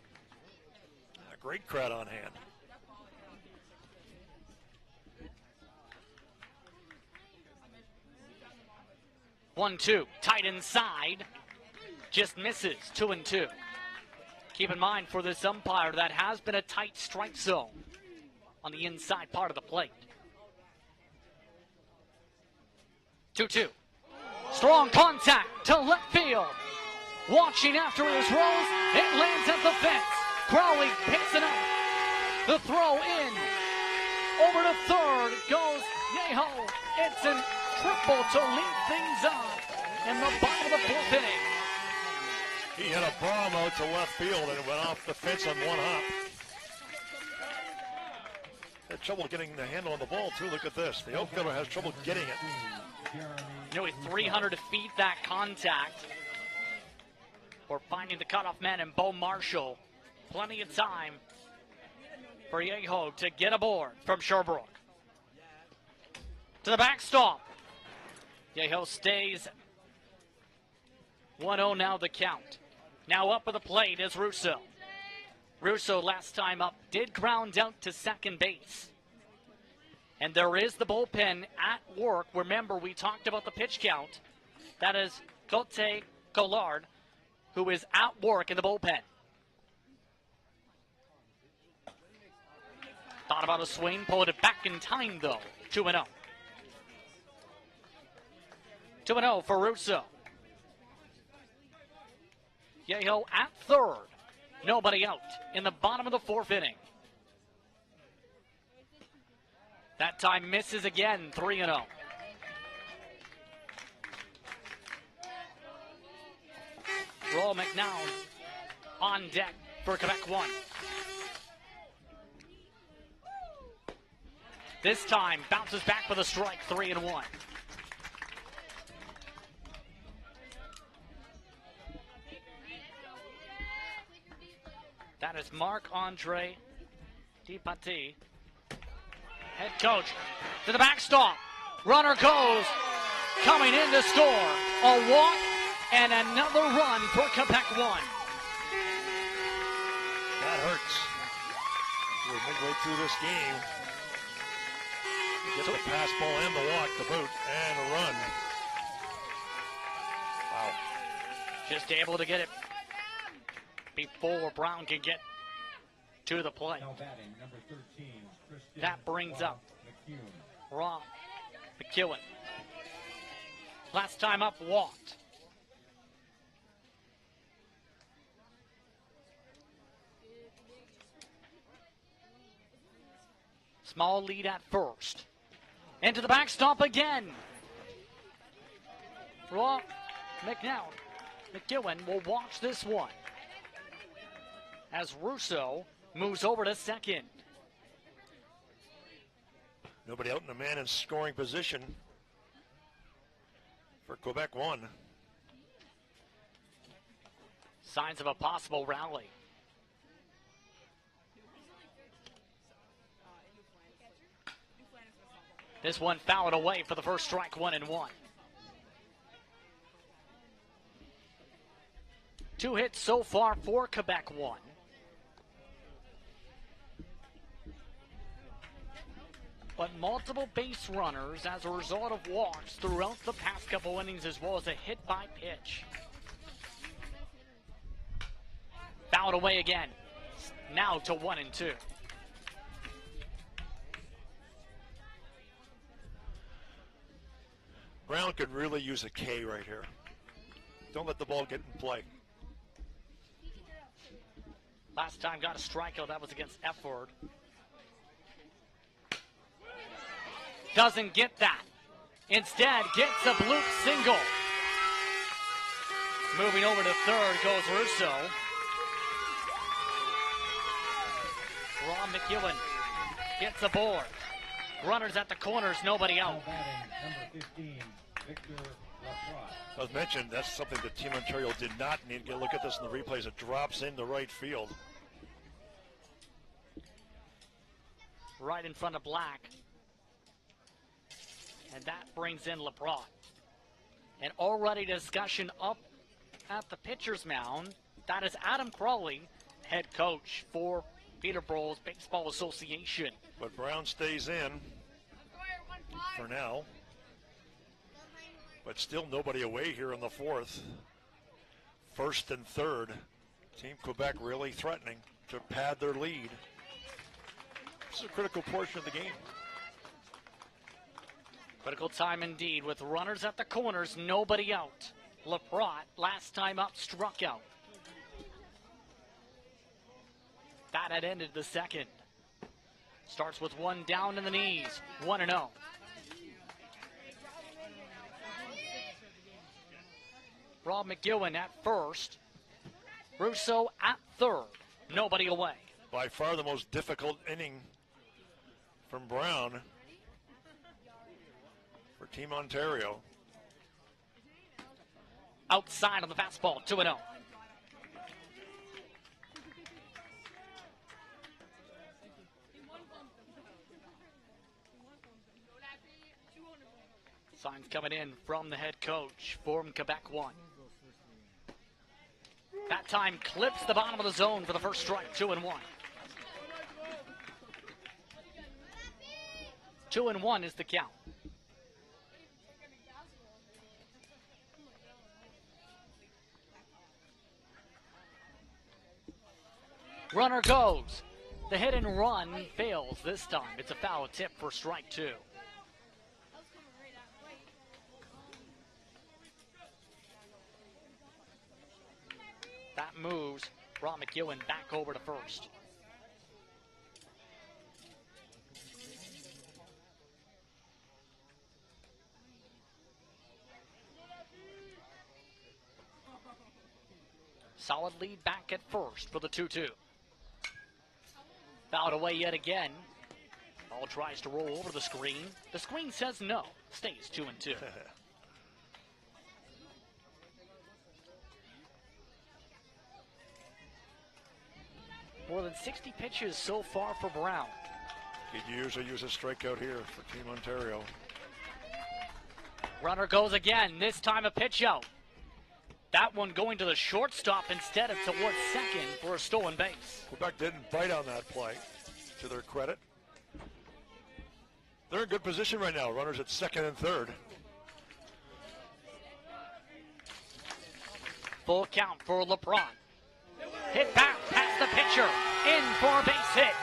B: great crowd on hand.
A: One, two, tight inside, just misses, 2-2. Keep in mind for this umpire, that has been a tight strike zone on the inside part of the plate. 2-2. Strong contact to left field. Watching after his rolls, it lands at the fence. Crowley picks it up. The throw in. Over to third goes Yeho. It's a triple to lead things off in the bottom of the fourth inning.
B: He hit a bomb out to left field and it went off the fence on one hop. Had trouble getting the handle on the ball too. Look at this. The outfielder has trouble getting it.
A: Nearly 300 feet that contact. We're finding the cutoff man in Bo Marshall. Plenty of time for Yeho to get aboard from Sherbrooke. To the backstop. Yeho stays 1-0 now the count. Now up at the plate is Russo. Russo last time up did ground out to second base. And there is the bullpen at work. Remember, we talked about the pitch count. That is Cote Collard, who is at work in the bullpen. Thought about a swing, pulled it back in time though. 2-0. 2-0 for Russo. Yeho at third. Nobody out in the bottom of the fourth inning. That time misses again, 3-0. Roll McNown on deck for Quebec 1. This time bounces back with a strike, 3-1. That is Marc-Andre Depatie, head coach, to the backstop. Runner goes, coming in to score. A walk and another run for Quebec 1.
B: That hurts. We're midway through this game. Get the pass ball and the walk, the boot, and a run. Wow.
A: Just able to get it before Brown can get to the plate.
D: Now batting, number 13, Christian
A: That brings up
D: McCune.
A: Rob McEwen. Last time up, walked. Small lead at first. Into the backstop again. Rob McEwen will watch this one as Russo moves over to second.
B: Nobody out in the man in scoring position for Quebec 1.
A: Signs of a possible rally. This one fouled away for the first strike, 1-1. 2 hits so far for Quebec, 1. But multiple base runners as a result of walks throughout the past couple innings, as well as a hit by pitch. Fouled away again. Now to 1-2.
B: Brown could really use a K right here. Don't let the ball get in play.
A: Last time got a strikeout, that was against Efford. Doesn't get that. Instead, gets a bloop single. Moving over to third goes Russo. Ron McEwen gets aboard. Runners at the corners, nobody out.
D: Number 15, Victor Lacroix.
B: As mentioned, that's something that Team Ontario did not need. Get a look at this in the replays. It drops into right field.
A: Right in front of Black. And that brings in LeBron. And already discussion up at the pitcher's mound. That is Adam Crawley, head coach for Peterborough's Baseball Association.
B: But Brown stays in for now. But still nobody away here in the fourth. First and third. Team Quebec really threatening to pad their lead. This is a critical portion of the game.
A: Critical time indeed with runners at the corners, nobody out. Laprot, last time up, struck out. That had ended the second. Starts with one down in the knees, 1-0. Rob McEwen at first. Russo at third. Nobody away.
B: By far the most difficult inning from Brown for Team Ontario.
A: Outside on the fastball, 2-0. Signs coming in from the head coach from Quebec 1. That time clips the bottom of the zone for the first strike, 2-1. 2-1 is the count. Runner goes. The hit and run fails this time. It's a foul tip for strike 2. That moves Rob McEwen back over to first. Solid lead back at first for the 2-2. Fouled away yet again. Ball tries to roll over the screen. The screen says no. Stays 2-2. More than 60 pitches so far for Brown.
B: Could usually use a strikeout here for Team Ontario.
A: Runner goes again. This time a pitch out. That one going to the shortstop instead of towards second for a stolen base.
B: Quebec didn't bite on that play, to their credit. They're in good position right now. Runners at second and third.
A: Full count for LeBron. Hit back past the pitcher. In for a base hit.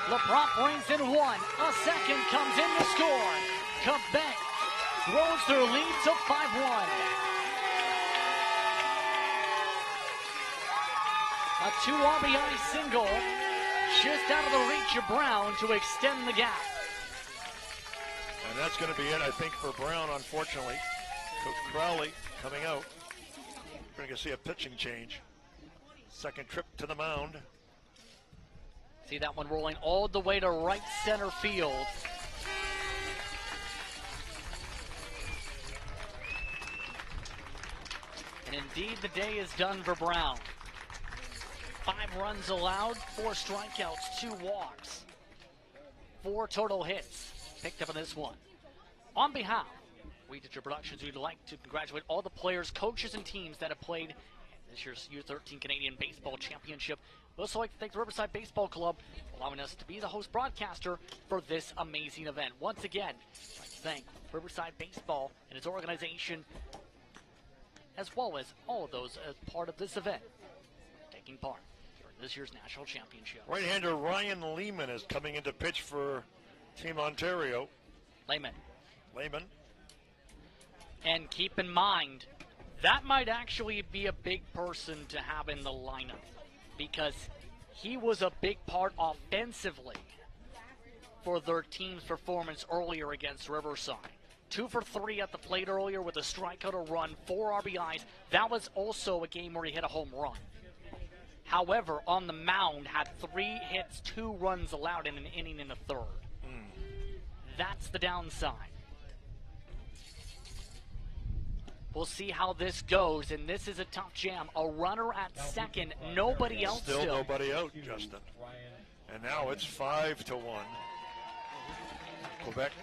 A: LeBron brings in one. A second comes in to score. Quebec grows their lead to 5-1. A 2 RBI single just out of the reach of Brown to extend the gap.
B: And that's going to be it, I think, for Brown, unfortunately. Coach Crowley coming out. We're going to see a pitching change. Second trip to the mound.
A: See that one rolling all the way to right center field. And indeed, the day is done for Brown. 5 runs allowed, 4 strikeouts, 2 walks, 4 total hits. picked up on this one. On behalf of We Digital Productions, we'd like to congratulate all the players, coaches, and teams that have played in this year's U13 Canadian Baseball Championship. We'd also like to thank the Riverside Baseball Club for allowing us to be the host broadcaster for this amazing event. Once again, I'd like to thank Riverside Baseball and its organization, as well as all of those as part of this event, taking part here in this year's National Championship.
B: Right-hander Ryan Lehman is coming into pitch for Team Ontario.
A: Lehman.
B: And
A: keep in mind, that might actually be a big person to have in the lineup because he was a big part offensively for their team's performance earlier against Riverside. 2 for 3 at the plate earlier with a strikeout, a run, 4 RBIs. That was also a game where he hit a home run. However, on the mound, had 3 hits, 2 runs allowed in an inning in the third. That's the downside. We'll see how this goes, and this is a tough jam. A runner at second, nobody else
B: still nobody out, Justin. And now it's 5-1. Quebec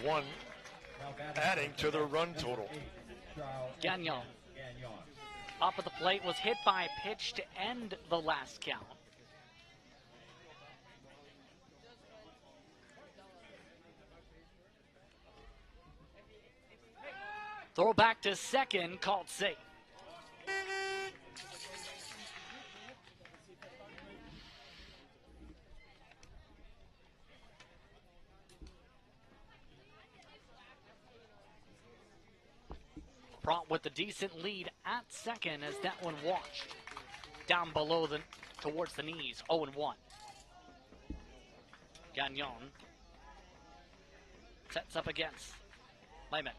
B: 1, adding to the run total.
A: Gagnon up at the plate, was hit by a pitch to end the last count. Throw back to second, called safe. Pront with the decent lead at second as that one watched down below towards the knees. 0-1. Gagnon sets up against Lehman.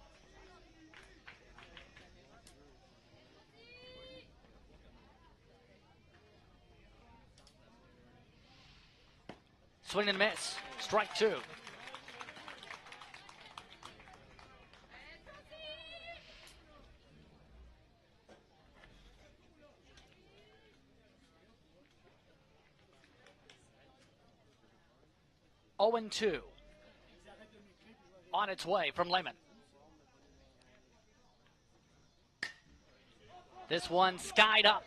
A: Swing and miss. Strike 2. Oh and 2. On its way from Lehman. This one skied up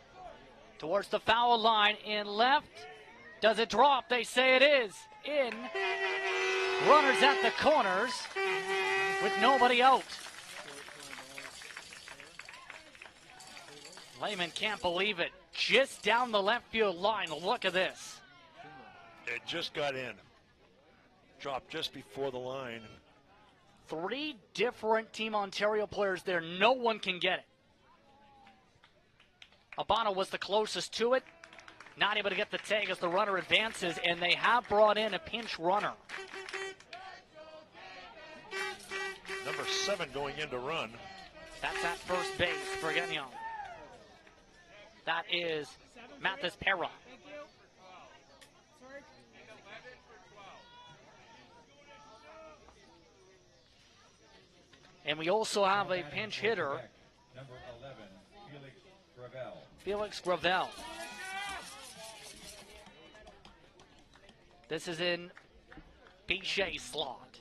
A: towards the foul line in left. Does it drop? They say it is. In. Runners at the corners with nobody out. Lehman can't believe it. Just down the left field line. Look at this.
B: It just got in. Dropped just before the line.
A: 3 different Team Ontario players there. No one can get it. Abano was the closest to it. Not able to get the tag as the runner advances, and they have brought in a pinch runner.
B: Number 7 going in to run.
A: That's at first base for Gagnon. That is Mathis Pera. And we also have a pinch hitter,
D: number 11, Felix Gravel.
A: Felix Gravel. This is in Bichet's slot.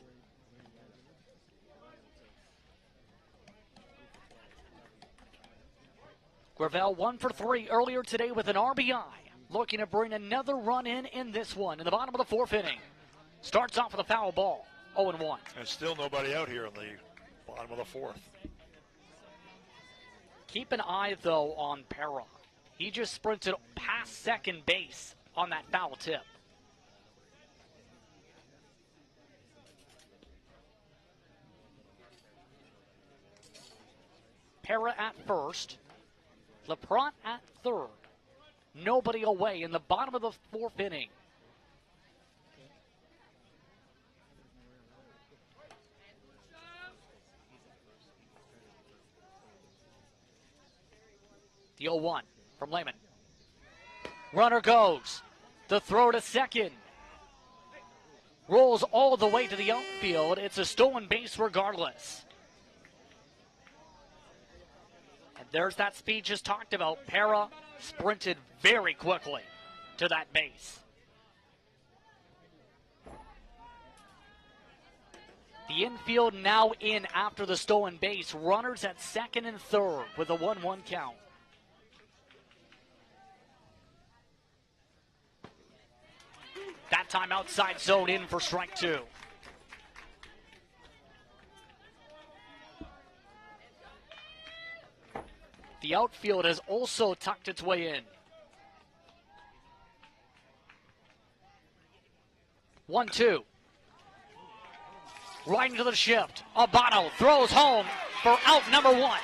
A: Gravel 1 for 3 earlier today with an RBI. Looking to bring another run in this one in the bottom of the 4th inning. Starts off with a foul ball. 0-1.
B: And still nobody out here in the bottom of the 4th.
A: Keep an eye, though, on Pera. He just sprinted past second base on that foul tip. Pera at first. LaPront at third. Nobody away in the bottom of the 4th inning. The 0-1 from Lehman. Runner goes. The throw to second. Rolls all the way to the outfield. It's a stolen base regardless. And there's that speed just talked about. Pera sprinted very quickly to that base. The infield now in after the stolen base. Runners at second and third with a 1-1 count. That time outside zone in for strike two. The outfield has also tucked its way in. 1-2. Right into the shift. Albano throws home for out number one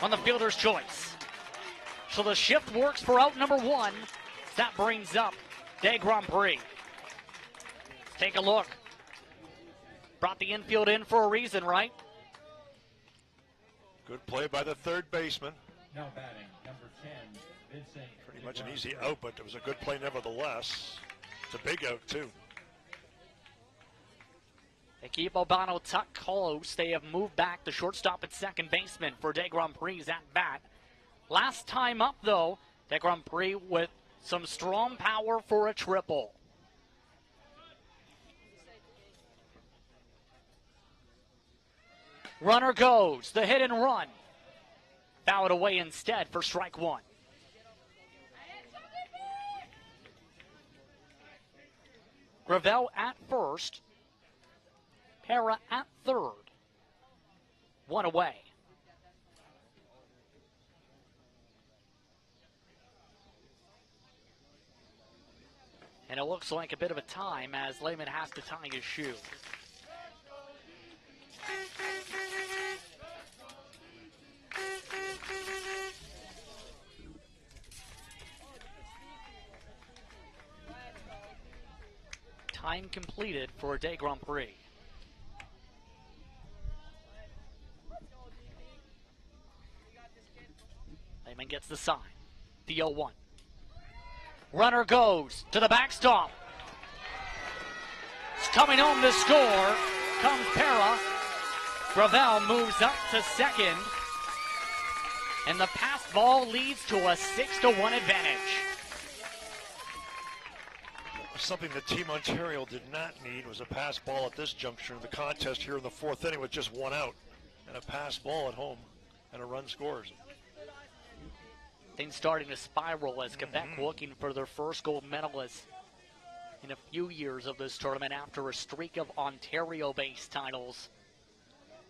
A: on the fielder's choice. So the shift works for out number one. That brings up Day Grand Prix. Take a look. Brought the infield in for a reason, right?
B: Good play by the third baseman.
D: Now batting, number 10, Vincent.
B: Pretty much an easy out, but it was a good play nevertheless. It's a big out, too.
A: They keep Albano tucked close. They have moved back the shortstop at second baseman for Day Grand Prix at bat. Last time up, though, Day Grand Prix with some strong power for a triple. Runner goes. The hit and run. Fouled away instead for strike one. Gravel at first. Para at third. One away. And it looks like a bit of a time as Lehman has to tie his shoe. Time completed for Day Grand Prix. Lehman gets the sign. The 0-1. Runner goes to the backstop. It's coming home to score. Comes Para. Gravel moves up to second. And the pass ball leads to a 6-1 advantage.
B: Something that Team Ontario did not need was a pass ball at this juncture in the contest here in the fourth inning with just one out. And a pass ball at home and a run scores.
A: Things starting to spiral as Quebec looking for their first gold medalist in a few years of this tournament after a streak of Ontario-based titles.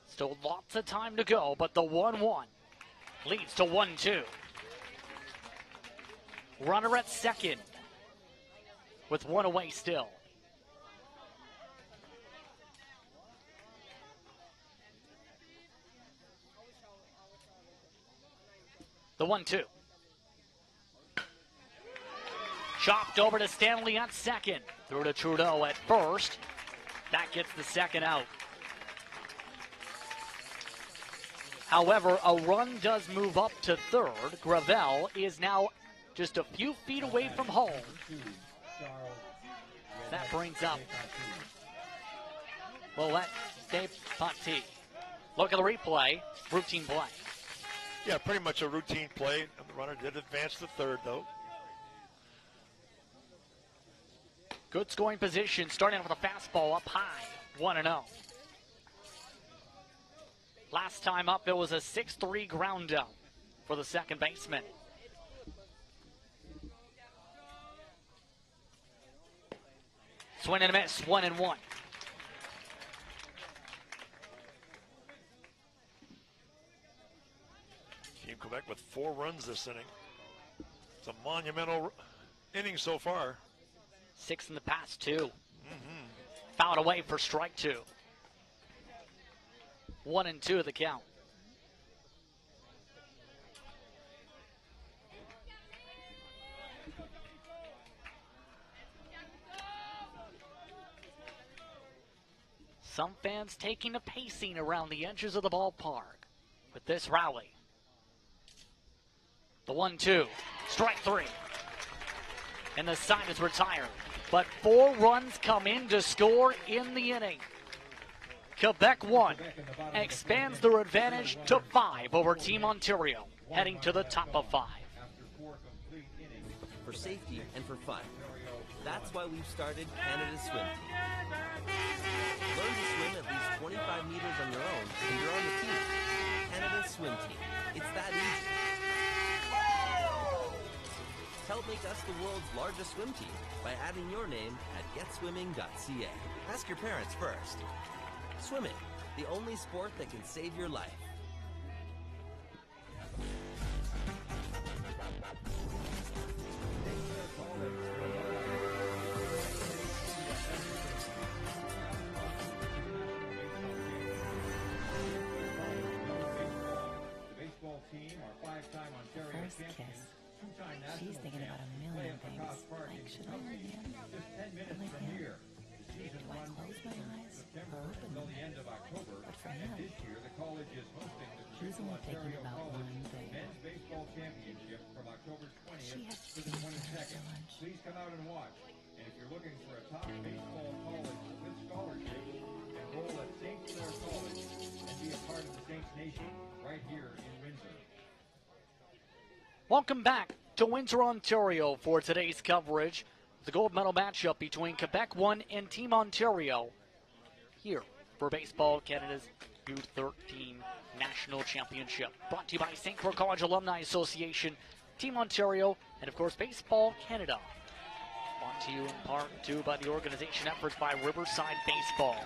A: Still lots of time to go, but the 1-1 leads to 1-2. Runner at second with one away still. The 1-2. Chopped over to Stanley at second. Through to Trudeau at first. That gets the second out. However, a run does move up to third. Gravel is now just a few feet away from home. That brings up Lolette Despatie. Look at the replay. Routine play.
B: Yeah, pretty much a routine play. The runner did advance to third, though.
A: Good scoring position, starting off with a fastball up high, 1-0. Last time up, it was a 6-3 ground out for the second baseman. Swing and a miss, 1-1.
B: Team Quebec with 4 runs this inning. It's a monumental inning so far.
A: 6 in the past 2. Fouled away for strike 2. 1-2 the count. Some fans taking a pacing around the edges of the ballpark with this rally. The 1-2, strike 3. And the sign is retired. But 4 runs come in to score in the inning. Quebec 1 expands their advantage to 5 over Team Ontario, heading to the top of 5.
E: For safety and for fun, That's why we've started Canada Swim Team. Learn to swim at least 25 meters on your own and you're on the team. Canada Swim Team. It's that easy. Help make us the world's largest swim team by adding your name at getswimming.ca. Ask your parents first. Swimming, the only sport that can save your life.
D: Team, our five-time Ontario
C: First
D: champion,
C: kiss.
D: two-time
C: She's
D: national
C: thinking about a million
D: champion,
C: things.
D: Park
C: Like,
D: in
C: should I leave him?
D: just 10 minutes
C: Like
D: from
C: him?
D: here. The season
C: Do I
D: runs
C: close my eyes
D: September
C: or open
D: until
C: them?
D: the end of October.
C: But for
D: And
C: him,
D: this year, the college is hosting the
C: he's
D: Provincial
C: only thinking
D: Ontario
C: about
D: College
C: one thing.
D: Men's Baseball Championship from October 20th
C: She has
D: to the
C: chicken for
D: 22nd.
C: lunch.
D: Please come out and watch. And if you're looking for a top baseball college with scholarship, enroll at St. Clair College and be a part of the Saints Nation right here in Windsor.
A: Welcome back to Windsor, Ontario for today's coverage. The gold medal matchup between Quebec 1 and Team Ontario here for Baseball Canada's U13 National Championship. Brought to you by St. Clair College Alumni Association, Team Ontario, and of course Baseball Canada. Brought to you in part too by the organization efforts by Riverside Baseball.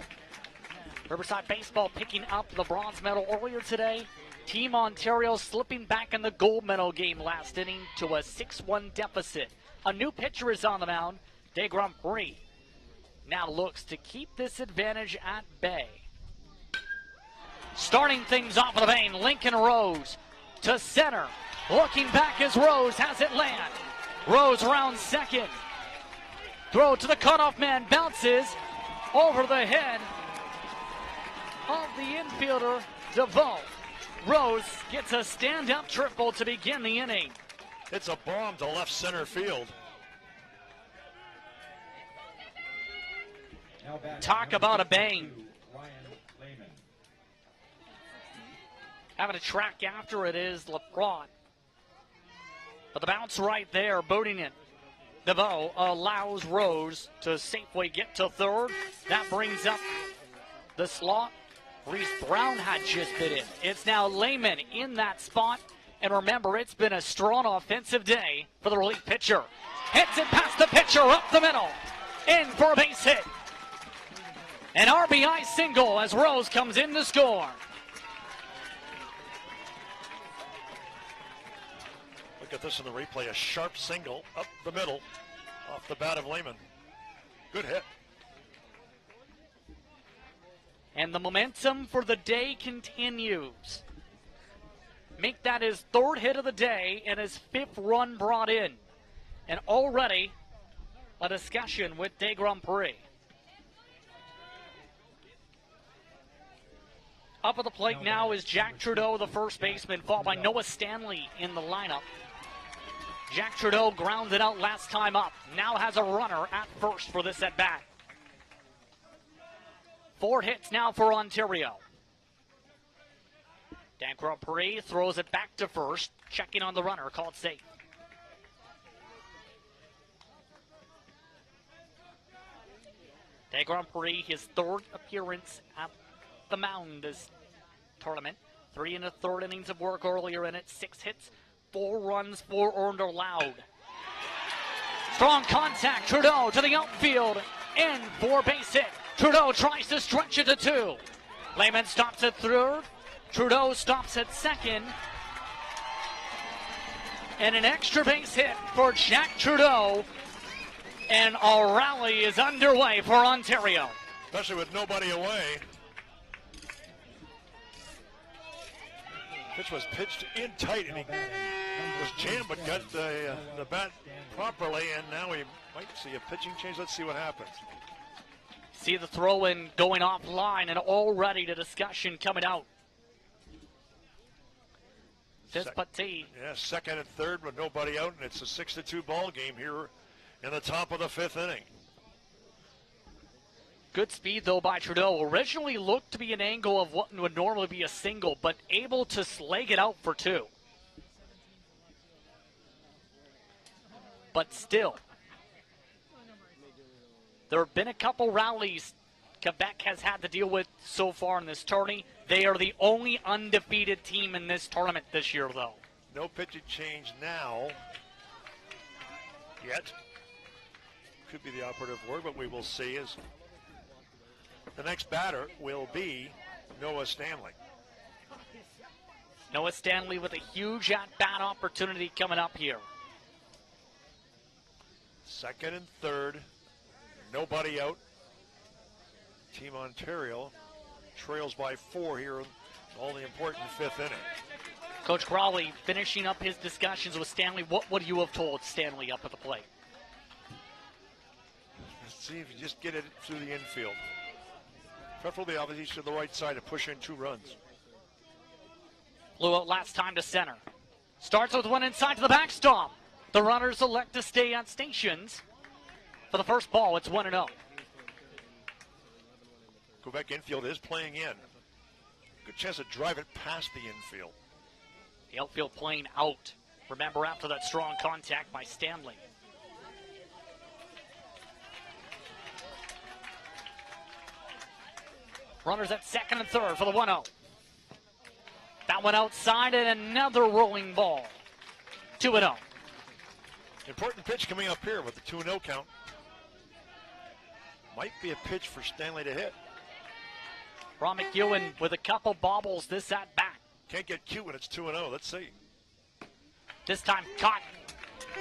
A: Riverside Baseball picking up the bronze medal earlier today. Team Ontario slipping back in the gold medal game last inning to a 6-1 deficit. A new pitcher is on the mound, de Grand Prix. Now looks to keep this advantage at bay. Starting things off of the vein, Lincoln Rose to center. Looking back as Rose has it land. Rose around second. Throw to the cutoff man, bounces over the head of the infielder, DeVoe. Rose gets a stand-up triple to begin the inning.
B: It's a bomb to left center field.
D: Now back
A: Talk about a bang.
D: Ryan Lehman.
A: Having to track after it is LeBron. But the bounce right there, booting it. DeVoe allows Rose to safely get to third. That brings up the slot. Reese Brown had just been in. It's now Lehman in that spot. And remember, it's been a strong offensive day for the relief pitcher. Hits it past the pitcher, up the middle. In for a base hit. An RBI single as Rose comes in to score.
B: Look at this in the replay. A sharp single up the middle off the bat of Lehman. Good hit.
A: And the momentum for the day continues. Make that his third hit of the day and his fifth run brought in. And already a discussion with de Grand Prix. Up at the plate now is Jack Trudeau, the first baseman, followed by Noah Stanley in the lineup. Jack Trudeau grounded out last time up. Now has a runner at first for this at-bat. 4 hits now for Ontario. Dan Grand Prix throws it back to first, checking on the runner, called safe. Dan Grand Prix, his third appearance at the mound this tournament. 3 and a third innings of work earlier in it. 6 hits, 4 runs, 4 earned allowed. Strong contact, Trudeau to the outfield, in for base hit. Trudeau tries to stretch it to 2. Lehman stops at third. Trudeau stops at second. And an extra base hit for Jack Trudeau. And a rally is underway for Ontario.
B: Especially with nobody away. Pitch was pitched in tight, and he was jammed, but got the bat properly, and now we might see a pitching change. Let's see what happens.
A: See the throw-in going offline, and already the discussion coming out. Fitzpatrick.
B: Yeah, second and third with nobody out, and it's a 6-2 ball game here in the top of the 5th inning.
A: Good speed, though, by Trudeau. Originally looked to be an angle of what would normally be a single, but able to slag it out for 2. But still, There have been a couple rallies Quebec has had to deal with so far in this tourney. They are the only undefeated team in this tournament this year, though.
B: No pitching change now. Yet. Could be the operative word, but we will see. As the next batter will be Noah Stanley.
A: Noah Stanley with a huge at-bat opportunity coming up here.
B: Second and third. Nobody out. Team Ontario trails by 4 here in all the important 5th inning.
A: Coach Crowley finishing up his discussions with Stanley. What would you have told Stanley up at the plate?
B: Let's see if you just get it through the infield. Preferably obviously to the right side to push in 2 runs.
A: Blew out last time to center. Starts with one inside to the backstop. The runners elect to stay on stations. For the first ball, it's 1-0.
B: Quebec infield is playing in. Good chance to drive it past the infield.
A: The outfield playing out. Remember, after that strong contact by Stanley. Runners at second and third for the 1-0. That one outside and another rolling ball. 2-0.
B: Important pitch coming up here with the 2-0 count. Might be a pitch for Stanley to hit.
A: Ron McEwen with a couple bobbles this at bat.
B: Can't get cute when it's 2-0. Let's see.
A: This time caught,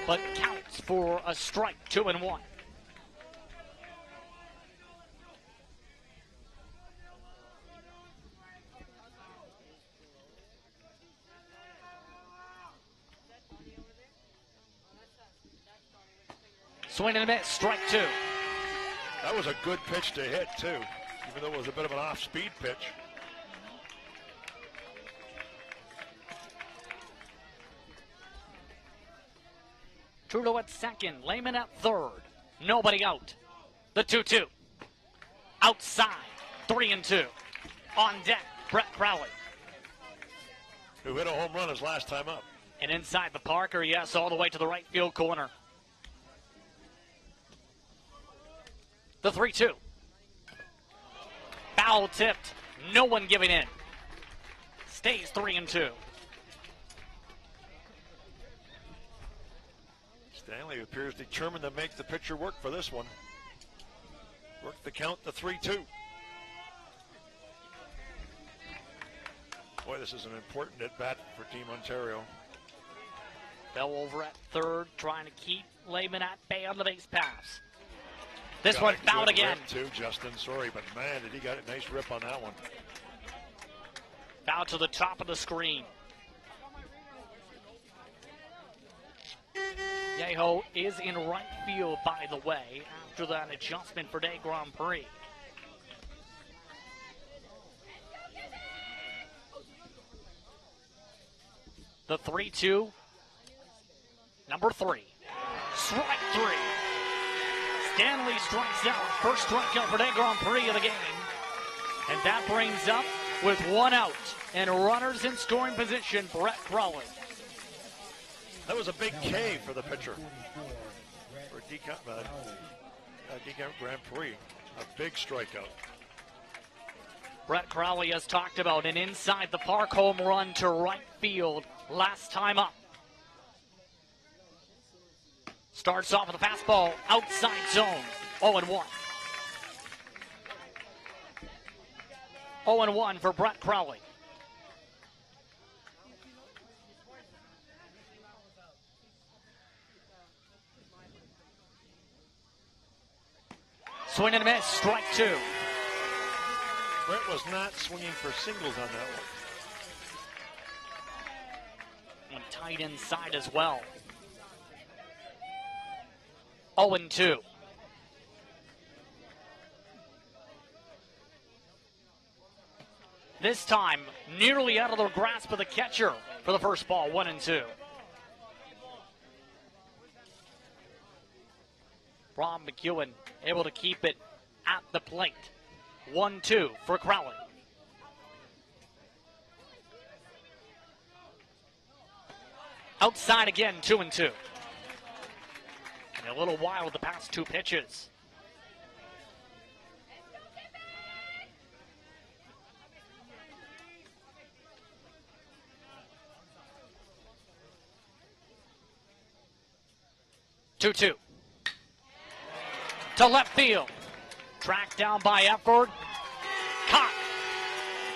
A: but counts for a strike. 2-1. Swing and a miss, strike 2.
B: That was a good pitch to hit, too, even though it was a bit of an off-speed pitch.
A: Trudeau at second, Lehman at third. Nobody out. The 2-2. Outside, 3-2. On deck, Brett Crowley.
B: Who hit a home run his last time up.
A: And inside the Parker, yes, all the way to the right field corner. The 3-2. Foul tipped. No one giving in. Stays 3-2.
B: Stanley appears determined to make the pitcher work for this one. Work the count to 3-2. Boy, this is an important at-bat for Team Ontario.
A: Bell over at third, trying to keep Lehman at bay on the base pass. This one fouled again.
B: Too, Justin. Sorry, but man, did he got a nice rip on that one.
A: Foul to the top of the screen. Yeho is in right field, by the way, after that adjustment for Day Grand Prix. The 3-2, number 3. Strike 3. Stanley strikes out. First strikeout for Day Grand Prix of the game. And that brings up, with 1 out and runners in scoring position, Brett Crowley.
B: That was a big K for the pitcher. For Decamp Grand Prix. A big strikeout.
A: Brett Crowley has talked about an inside the park home run to right field last time up. Starts off with a fastball, outside zone, 0-1. 0-1 for Brett Crowley. Swing and a miss, strike 2.
B: Brett was not swinging for singles on that one.
A: And tight inside as well. 0-2. This time, nearly out of the grasp of the catcher for the first ball, 1-2. Ron McEwen able to keep it at the plate. 1-2 for Crowley. Outside again, 2-2. And a little wild the past 2 pitches. 2-2. To left field. Tracked down by Efford. Caught.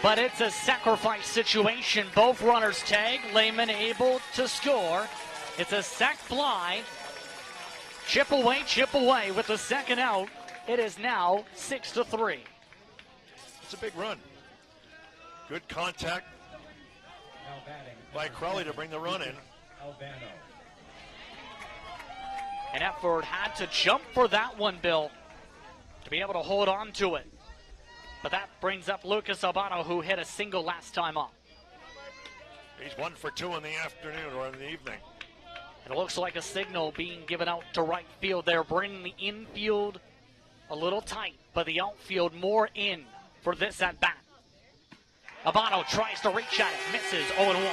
A: But it's a sacrifice situation. Both runners tag. Lehman able to score. It's a sac fly. Chip away with the second out. It is now 6-3.
B: It's a big run. Good contact by Crowley to bring the run in.
A: And Efford had to jump for that one, Bill, to be able to hold on to it. But that brings up Lucas Albano, who hit a single last time up.
B: He's 1 for 2 in the afternoon or in the evening.
A: And it looks like a signal being given out to right field there, bringing the infield a little tight, but the outfield more in for this at bat. Albano tries to reach at it, misses 0-1.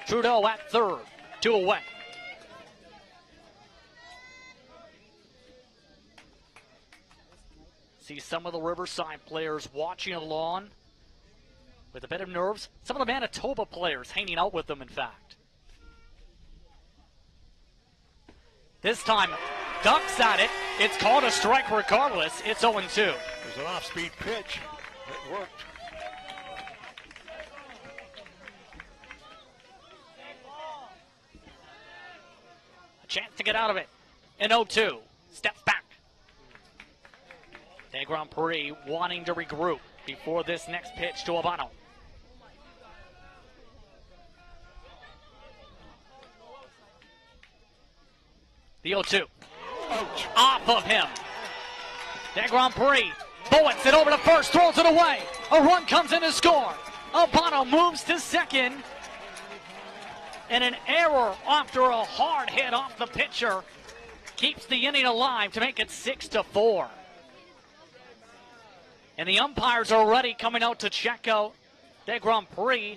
A: Trudeau at third, 2 away. See some of the Riverside players watching along with a bit of nerves. Some of the Manitoba players hanging out with them, in fact. This time, ducks at it. It's called a strike regardless. It's 0-2.
B: There's an off-speed pitch. It worked.
A: A chance to get out of it. In 0-2. Steps back. De Grand Prix wanting to regroup before this next pitch to Albano. The 0-2.
B: Ouch.
A: Off of him. De Grand Prix bullets it over to first, throws it away. A run comes in to score. Albano moves to second. And an error after a hard hit off the pitcher keeps the inning alive to make it 6-4. And the umpires are already coming out to check out De Grand Prix.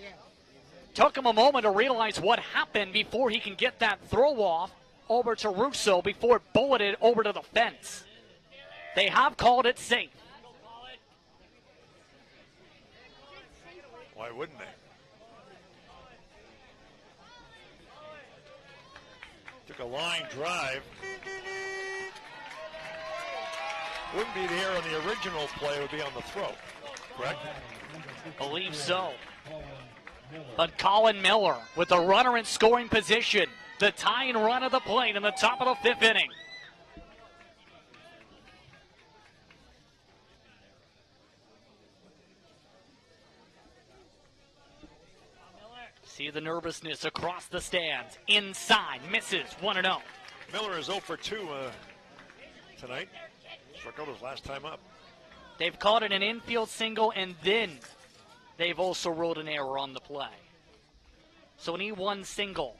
A: Took him a moment to realize what happened before he can get that throw off over to Russo before it bulleted over to the fence. They have called it safe.
B: Why wouldn't they? Took a line drive. Wouldn't be there on the original play, it would be on the throw, correct?
A: Believe so. But Colin Miller with the runner in scoring position. The tying run of the plate in the top of the fifth inning. See the nervousness across the stands. Inside, misses, 1-0.
B: Miller is 0 for 2 tonight. Struck out his last time up.
A: They've called it an infield single, and then they've also ruled an error on the play. So an E1 single.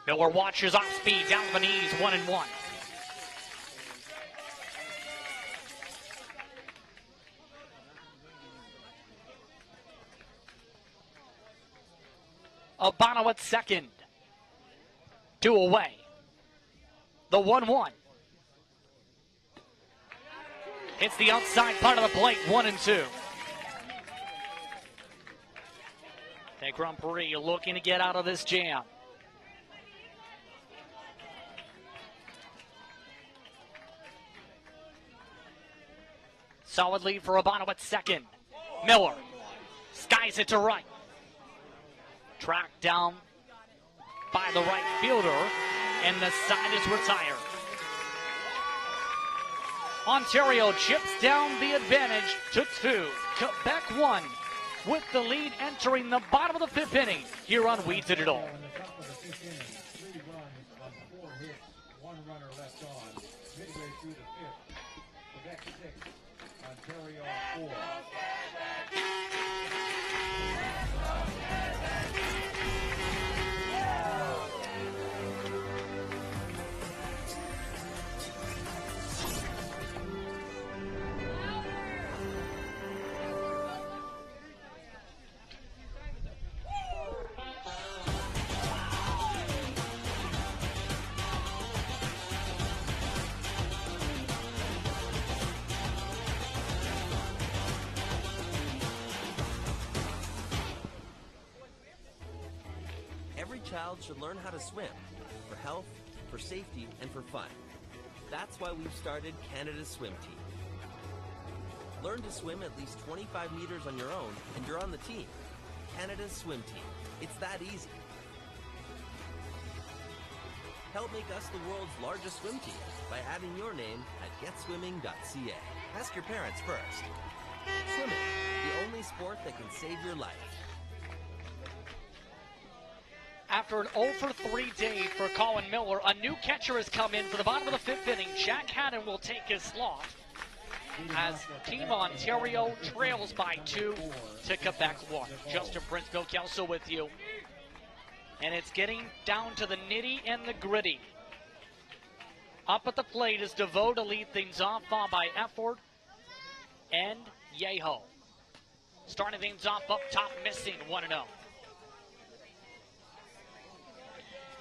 A: Miller watches off speed, down the knees, 1-1. Albano at second. 2 away. The 1-1. Hits the outside part of the plate, 1-2. De Grand Prix looking to get out of this jam. Solid lead for Albano at second. Miller skies it to right. Tracked down by the right fielder, and the side is retired. Ontario chips down the advantage to 2. Quebec 1 with the lead entering the bottom of the fifth inning here on We Did It All.
D: In the top of the fifth inning, 3 runs on 4 hits, 1 runner left on. Midway through the fifth, Quebec 6, Ontario 4.
E: child should learn how to swim for health, for safety, and for fun. That's why we've started Canada Swim Team. Learn to swim at least 25 meters on your own, and you're on the team. Canada Swim Team. It's that easy. Help make us the world's largest swim team by adding your name at getswimming.ca. Ask your parents first. Swimming, the only sport that can save your life.
A: After an 0 for 3 day for Colin Miller, a new catcher has come in for the bottom of the 5th inning. Jack Haddon will take his slot as Team Ontario trails by 2 to Quebec 1. Justin Prince, Bill Kelso with you. And it's getting down to the nitty and the gritty. Up at the plate is DeVoe to lead things off, followed by Efford and Yeho. Starting things off up top, missing 1-0.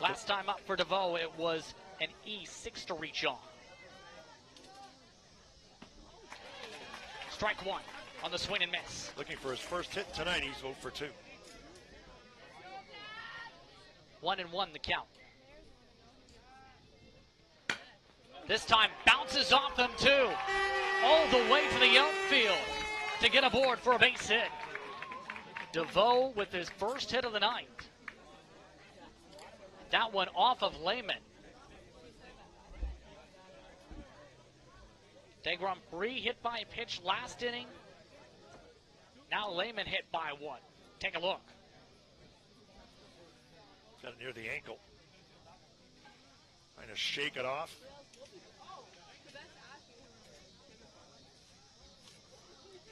A: Last time up for DeVoe, it was an E6 to reach on. Strike 1 on the swing and miss.
B: Looking for his first hit tonight. He's 0 for 2.
A: 1-1 the count. This time bounces off him too. All the way to the outfield to get aboard for a base hit. DeVoe with his first hit of the night. That one off of Lehman. DeGrom hit by a pitch last inning. Now Lehman hit by one. Take a look.
B: Got it near the ankle. Trying to shake it off.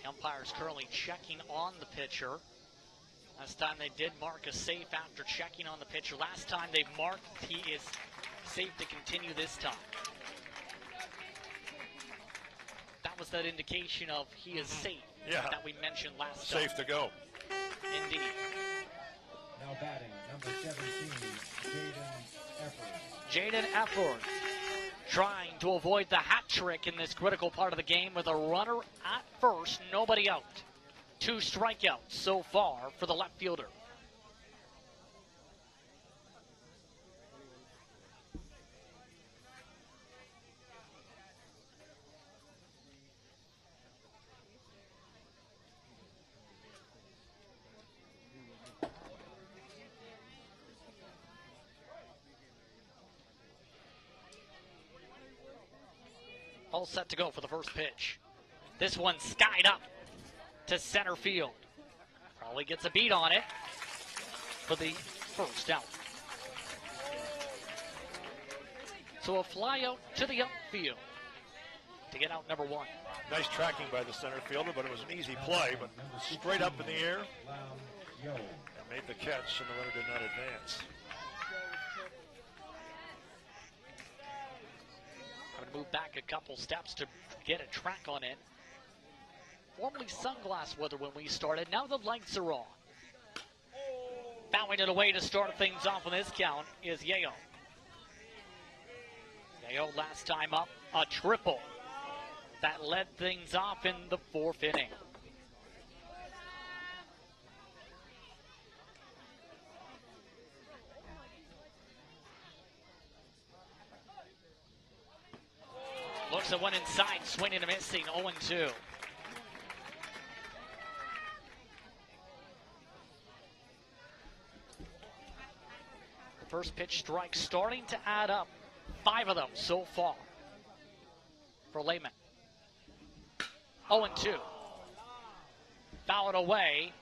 A: Umpires currently checking on the pitcher. Last time they did mark a safe after checking on the pitcher. Last time they marked he is safe to continue this time. That was that indication of he is safe that we mentioned last time.
B: Safe to go.
A: Indeed.
D: Now batting, number 17,
A: Jaden Efford trying to avoid the hat trick in this critical part of the game with a runner at first, nobody out. 2 strikeouts so far for the left fielder. All set to go for the first pitch. This one skied up to center field. Probably gets a beat on it for the first out. So a fly out to the outfield to get out number 1.
B: Nice tracking by the center fielder, but it was an easy play, but straight up in the air. And made the catch, and the runner did not advance.
A: I'm going to move back a couple steps to get a track on it. Formerly sunglass weather when we started. Now the lights are on. Bowing it away to start things off on this count is Yeo. Yeo last time up, a triple. That led things off in the 4th inning. Looks at one inside, swinging and missing, 0-2. The first pitch strike starting to add up. 5 of them so far for Lehman. 0-2. Fouled away,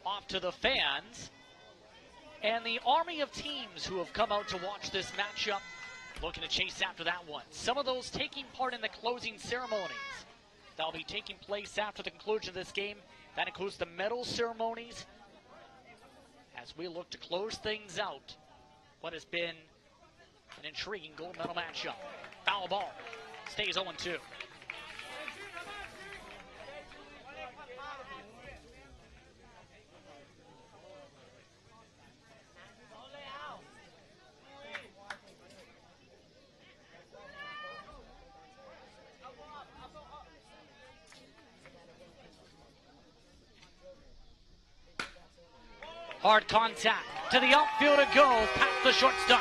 A: off to the fans. And the army of teams who have come out to watch this matchup looking to chase after that one. Some of those taking part in the closing ceremonies that will be taking place after the conclusion of this game. That includes the medal ceremonies as we look to close things out. What has been an intriguing gold medal matchup. Foul ball. Stays 0-2. Hard contact to the outfield it goes, past the shortstop.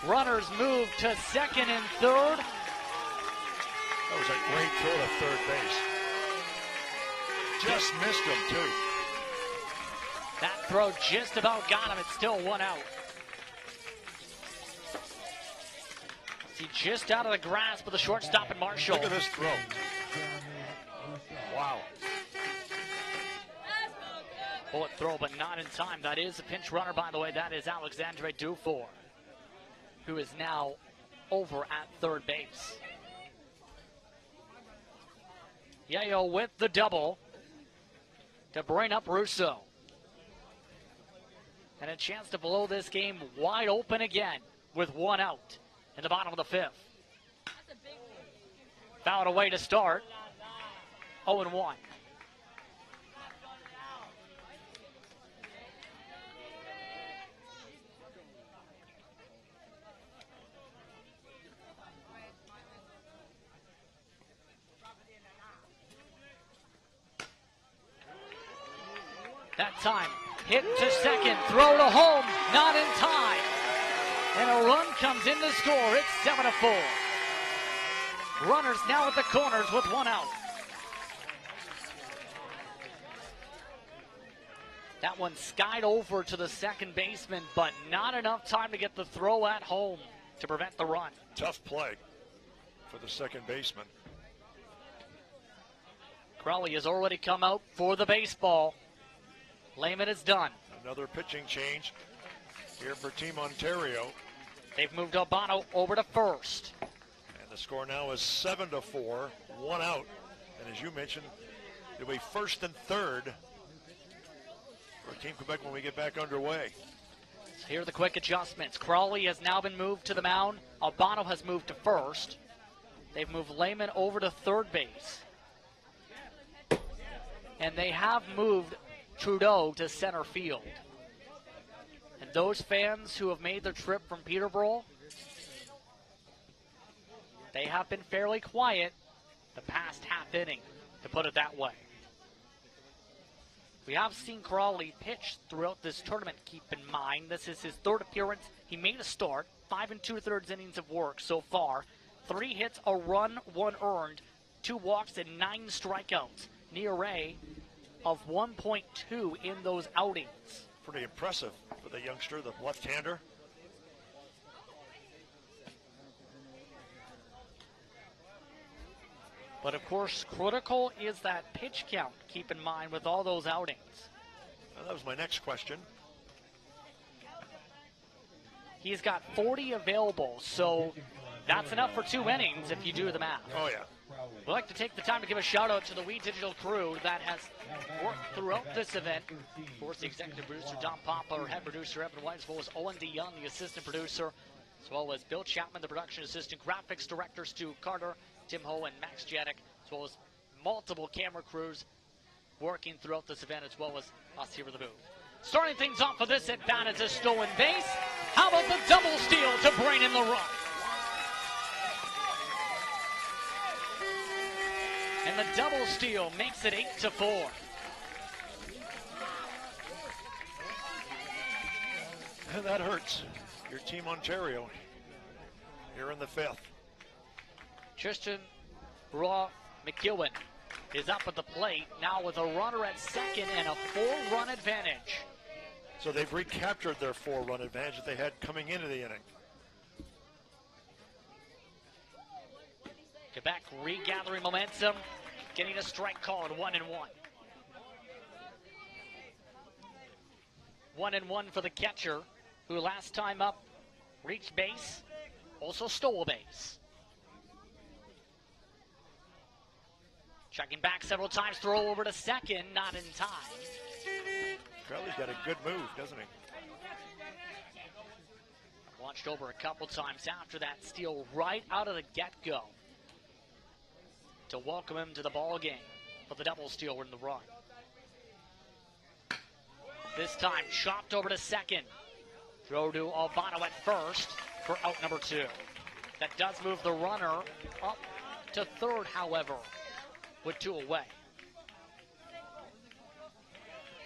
A: Runners move to second and third.
B: That was a great throw to third base. Just missed him, too.
A: That throw just about got him. It's still one out. See, just out of the grasp of the shortstop and Marshall.
B: Look at this throw. Wow.
A: Bullet throw, but not in time. That is a pinch runner, by the way. That is Alexandre Dufour, who is now over at third base. Yayo with the double to bring up Russo. And a chance to blow this game wide open again with one out in the bottom of the fifth. Fouled away to start. 0-1. That time, hit to second, throw to home, not in time. And a run comes in to score. It's 7-4. Runners now at the corners with one out. That one skied over to the second baseman, but not enough time to get the throw at home to prevent the run.
B: Tough play for the second baseman.
A: Crowley has already come out for the baseball. Lehman is done.
B: Another pitching change here for Team Ontario.
A: They've moved Albano over to first.
B: And the score now is 7-4, one out. And as you mentioned, it'll be first and third for Team Quebec when we get back underway.
A: So here are the quick adjustments. Crowley has now been moved to the mound. Albano has moved to first. They've moved Lehman over to third base. And they have moved Trudeau to center field. And those fans who have made the trip from Peterborough, they have been fairly quiet the past half inning, to put it that way. We have seen Crowley pitch throughout this tournament, keep in mind. This is his third appearance. He made a start, 5 2/3 innings of work so far. 3 hits, a run, 1 earned, 2 walks, and 9 strikeouts. ERA of 1.2 in those outings.
B: Pretty impressive for the youngster, the left-hander.
A: But of course, critical is that pitch count, keep in mind, with all those outings.
B: Well, that was my next question.
A: He's got 40 available, so that's enough for 2 innings if you do the math.
B: Oh, yeah.
A: We'd like to take the time to give a shout-out to the We Digital crew that has worked throughout this event. Of course, the executive producer, Don Papa, our head producer, Evan White, as well as Owen DeYoung, the assistant producer, as well as Bill Chapman, the production assistant, graphics director, Stu Carter, Tim Ho, and Max Janik, as well as multiple camera crews working throughout this event, as well as us here at the booth. Starting things off for this at-bat is a stolen base. How about the double steal to bring in the run? And the double steal makes it 8-4.
B: And that hurts your Team Ontario here in the 5th.
A: Tristan Raw McEwen is up at the plate now with a runner at second and a 4-run advantage.
B: So they've recaptured their 4-run advantage that they had coming into the inning.
A: Quebec regathering momentum, getting a strike call at 1-1. 1-1 for the catcher, who last time up reached base, also stole a base. Checking back several times, throw over to second, not in time.
B: Crowley's got a good move, doesn't he?
A: Launched over a couple times after that steal right out of the get-go to welcome him to the ball game for the double steal in the run. This time chopped over to second. Throw to Albano at first for out number 2. That does move the runner up to third, however, with 2 away.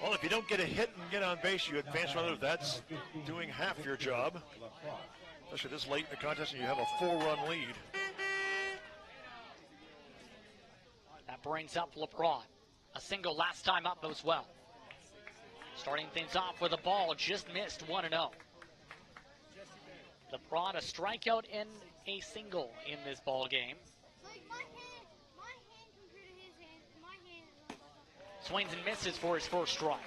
B: Well, if you don't get a hit and get on base, you advance rather. That's doing half your job. Especially this late in the contest, and you have a 4-run lead.
A: That brings up LeBron. A single last time up as well. Starting things off with a ball, just missed 1-0. LeBron, a strikeout and a single in this ball game. Swings and misses for his first strike.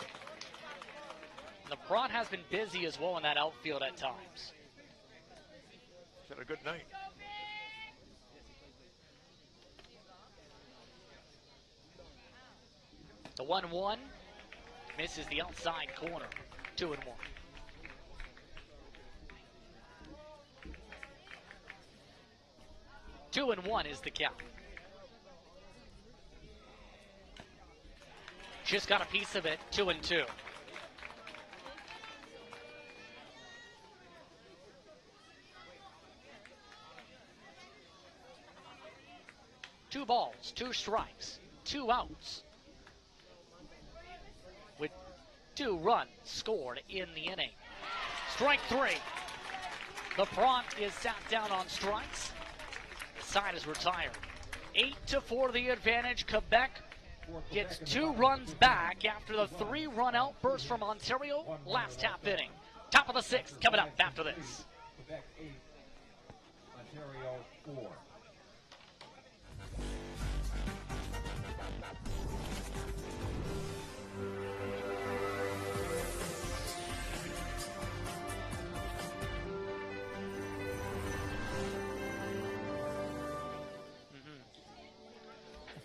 A: LeBron has been busy as well in that outfield at times.
B: He's had a good night.
A: The 1-1 misses the outside corner. 2-1. Two and one is the count. Just got a piece of it. 2-2. Two balls, two strikes, 2 outs. With 2 runs scored in the inning. Strike 3. LeBron is sat down on strikes. The side is retired. 8-4 the advantage. Quebec gets 2 runs back after the 3-run outburst from Ontario last half inning. Top of the 6th coming up after this.
D: Quebec 8, Ontario 4.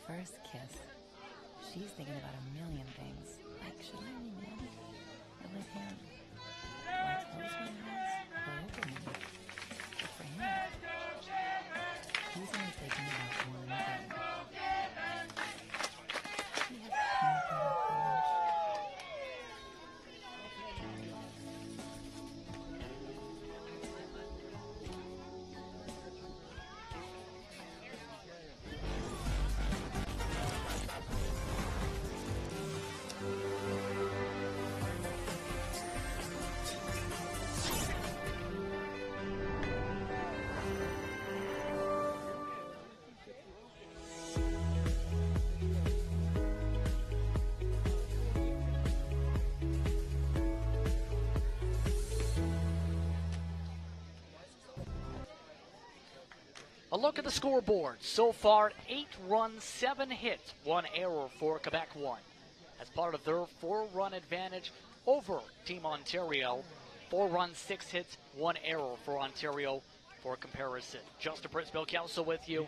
C: First kiss. She's thinking about a million things. Like, should I lean in or let him? Do I close my eyes or open them? But for him, he's only thinking about one thing. He has peanut butter for lunch.
A: A look at the scoreboard. So far, 8 runs, 7 hits, 1 error for Quebec 1. As part of their 4-run advantage over Team Ontario, 4 runs, 6 hits, 1 error for Ontario for comparison. Justin Pritzbill Kelso with you.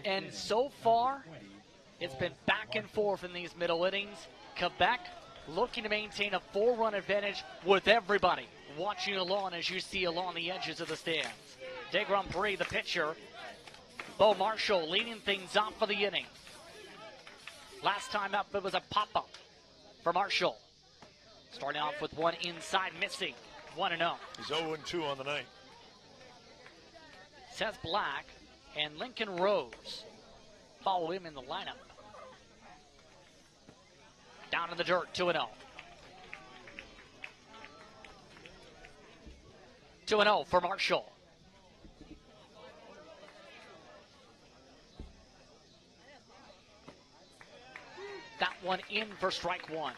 A: And so far, it's been back and forth in these middle innings. Quebec looking to maintain a 4-run advantage with everybody watching along as you see along the edges of the stands. De Grand Prix, the pitcher. Bo Marshall leading things off for the inning. Last time up, it was a pop-up for Marshall. Starting off with one inside, missing. 1-0.
B: He's 0-2 on the night.
A: Seth Black and Lincoln Rose follow him in the lineup. Down in the dirt, 2-0. 2-0 for Marshall. That one in for strike 1.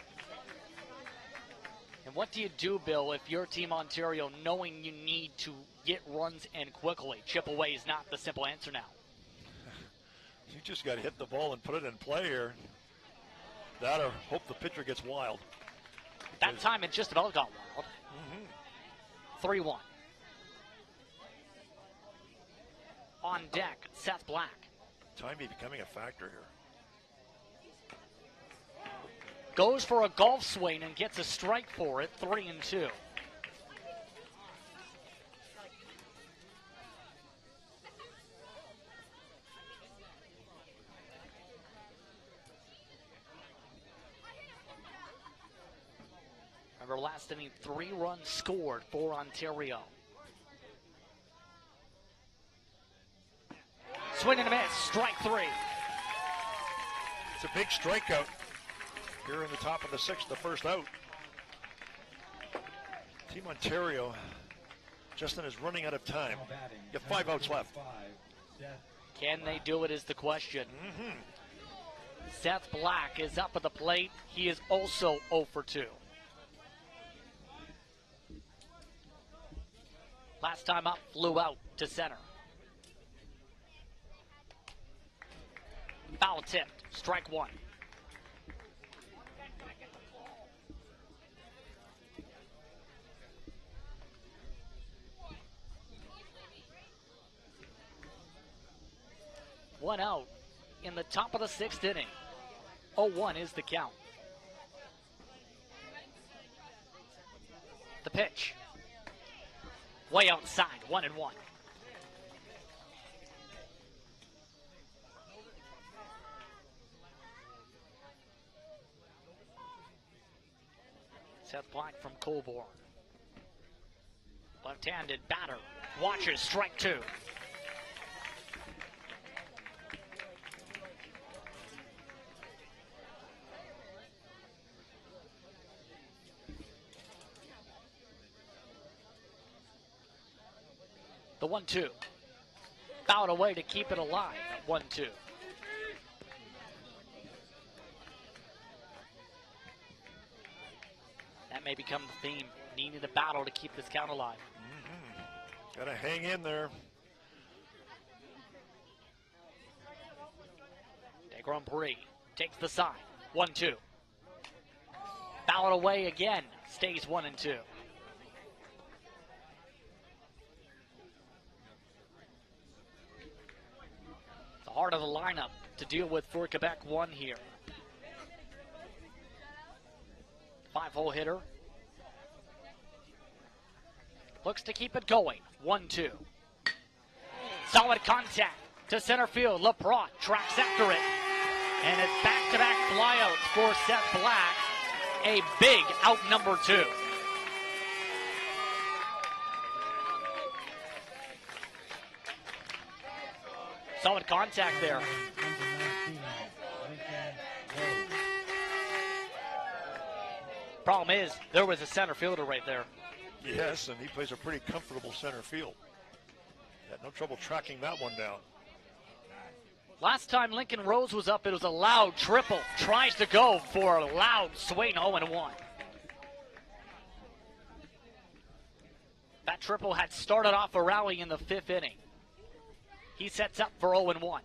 A: And what do you do, Bill, if you're Team Ontario, knowing you need to get runs and quickly? Chip away is not the simple answer now.
B: You just got to hit the ball and put it in play here. That or hope the pitcher gets wild.
A: That time it just about got wild. 3-1. On deck, Seth Black.
B: Time be becoming a factor here.
A: Goes for a golf swing and gets a strike for it, 3-2. Remember last inning, 3 runs scored for Ontario. Swing and a miss, strike 3.
B: It's a big strikeout. here in the top of the sixth, the first out. Team Ontario, Justin, is running out of time. You have 5 outs left.
A: Can they do it is the question. Seth Black is up at the plate. He is also 0 for 2. Last time up, flew out to center. Foul tipped, strike 1. One out in the top of the 6th inning. 0-1 is the count. The pitch. Way outside, 1-1. Seth Black from Colborne. Left-handed batter. Watches, strike 2. The 1-2. Fouled away to keep it alive. 1-2. That may become the theme. Needing a battle to keep this count alive.
B: Gotta hang in there.
A: Grand Prix takes the side. 1-2. Fouled away again. Stays 1-2. The heart of the lineup to deal with for Quebec 1 here. 5-hole hitter. Looks to keep it going. 1-2. Solid contact to center field. LaProtte tracks after it. And it's back-to-back flyouts for Seth Black. A big out number 2. Solid contact there. Problem is, there was a center fielder right there.
B: Yes, and he plays a pretty comfortable center field. Had no trouble tracking that one down.
A: Last time Lincoln Rose was up, it was a loud triple. Tries to go for a loud swing, 0-1. That triple had started off a rally in the 5th inning. He sets up for 0-1.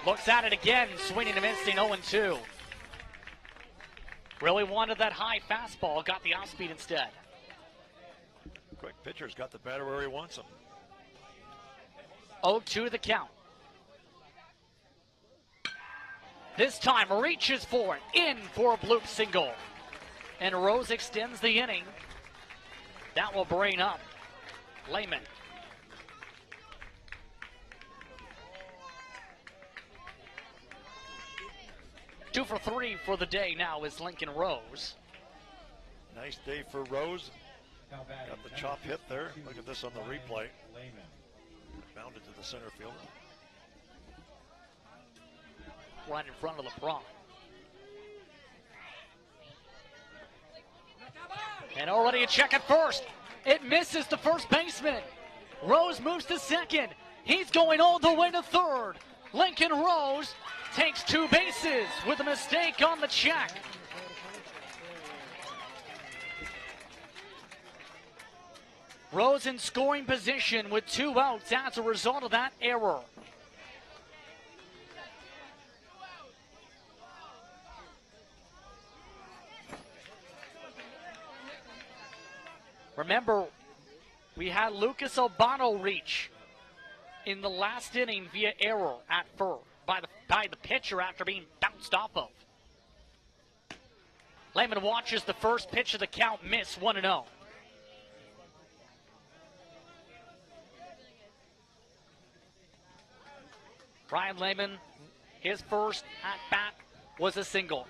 A: Looks at it again, swinging and missing, 0-2. Really wanted that high fastball, got the off-speed instead.
B: Quick pitcher's got the batter where he wants him.
A: 0-2 the count. This time reaches for it, in for a bloop single. And Rose extends the inning. That will bring up Lehman. Two for 3 for the day now is Lincoln Rose.
B: Nice day for Rose. Got the chop hit there. Look at this on the replay. Bounded to the center field.
A: Right in front of LaProtte. And already a check at first. It misses the first baseman. Rose moves to second. He's going all the way to third. Lincoln Rose takes 2 bases with a mistake on the check. Rose in scoring position with 2 outs as a result of that error. Remember, we had Lucas Albano reach in the last inning via error at first by the pitcher after being bounced off of. Lehman watches the first pitch of the count miss, 1-0. Brian Lehman, his first at-bat was a single.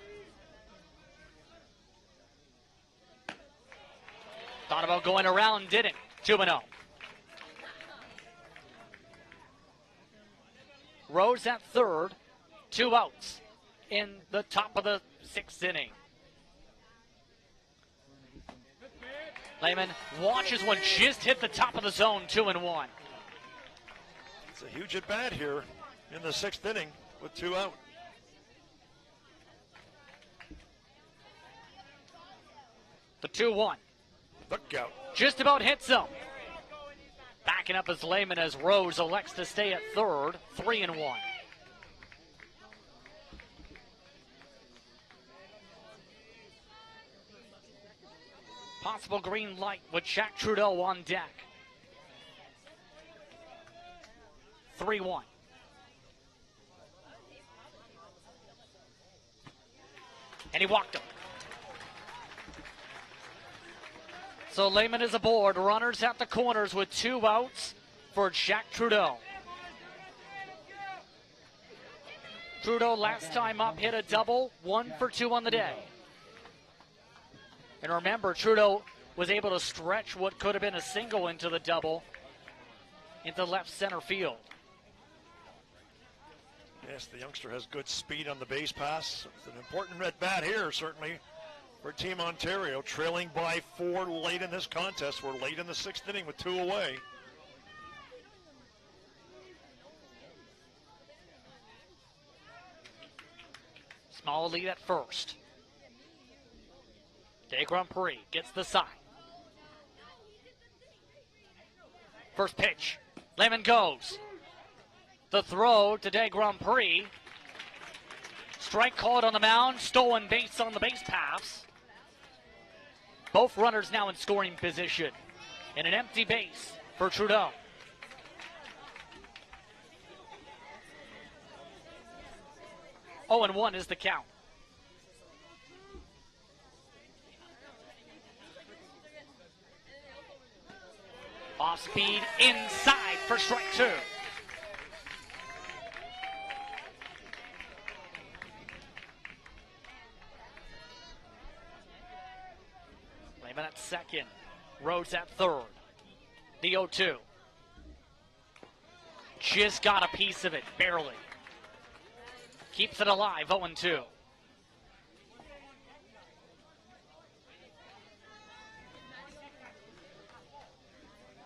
A: Thought about going around, didn't. 2-0. Rose at third, 2 outs in the top of the 6th inning. Lehman watches one just hit the top of the zone, 2-1.
B: It's a huge at bat here in the 6th inning with 2 out.
A: The 2-1.
B: Look out.
A: Just about hits him. Backing up as Lehman as Rose elects to stay at third, 3-1. Possible green light with Jack Trudeau on deck. 3-1. And he walked him. So Lehman is aboard. Runners at the corners with 2 outs for Jack Trudeau. Trudeau last time up hit a double, 1 for 2 on the day. And remember, Trudeau was able to stretch what could have been a single into the double into left center field.
B: Yes, the youngster has good speed on the base pass. It's an important at bat here, certainly, for Team Ontario, trailing by 4 late in this contest. We're late in the 6th inning with 2 away.
A: Small lead at first. Day Grand Prix gets the side. First pitch. Lehman goes. The throw to Day Grand Prix. Strike called on the mound. Stolen base on the base pass. Both runners now in scoring position. And an empty base for Trudeau. Oh, and 1 is the count. Off speed inside for strike 2. Lehman at second. Rhodes at third. The 0-2. Just got a piece of it, barely. Keeps it alive, 0-2.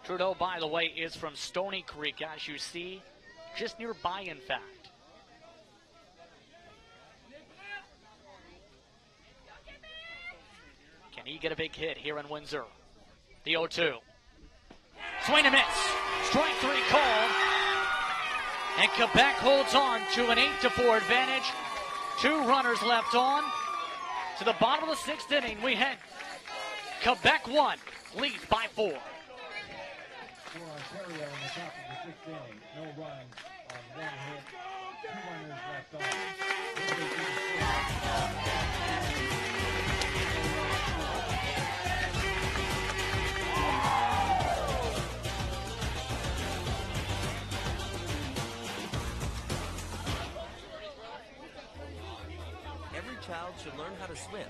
A: Trudeau, by the way, is from Stony Creek, as you see, just nearby, in fact. Can he get a big hit here in Windsor? The 0-2. Swing and miss. Strike 3 called. And Quebec holds on to an 8-4 advantage. 2 runners left on. To the bottom of the 6th inning, we head. Quebec 1, leads by 4.
D: For Ontario in the top of the 6th inning, no runs on 1 hit, 2 runners left on.
E: Every child should learn how to swim,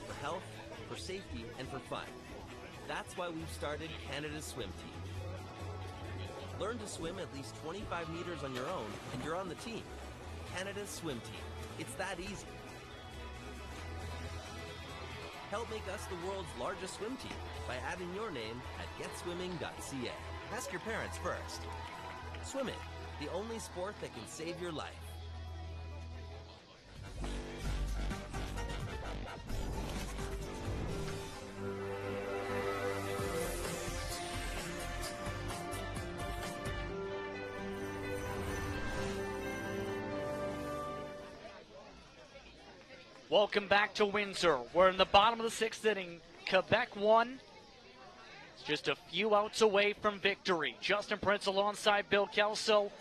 E: for health, for safety, and for fun. That's why we've started Canada's Swim Team. Learn to swim at least 25 meters on your own, and you're on the team. Canada's Swim Team. It's that easy. Help make us the world's largest swim team by adding your name at getswimming.ca. Ask your parents first. Swimming, the only sport that can save your life.
A: Welcome back to Windsor. We're in the bottom of the 6th inning. Quebec 1. It's just a few outs away from victory. Justin Prince alongside Bill Kelso.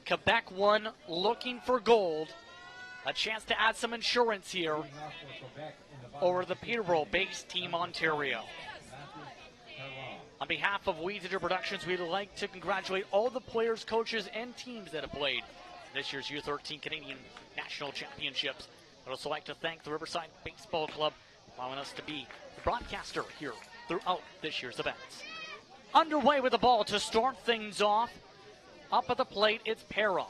A: Quebec 1 looking for gold. A chance to add some insurance here over the Peterborough-based Team Ontario. On behalf of Windsor Productions, we'd like to congratulate all the players, coaches, and teams that have played this year's U13 Canadian National Championships. I'd also like to thank the Riverside Baseball Club for allowing us to be the broadcaster here throughout this year's events. Underway with the ball to start things off. Up at the plate, it's Para.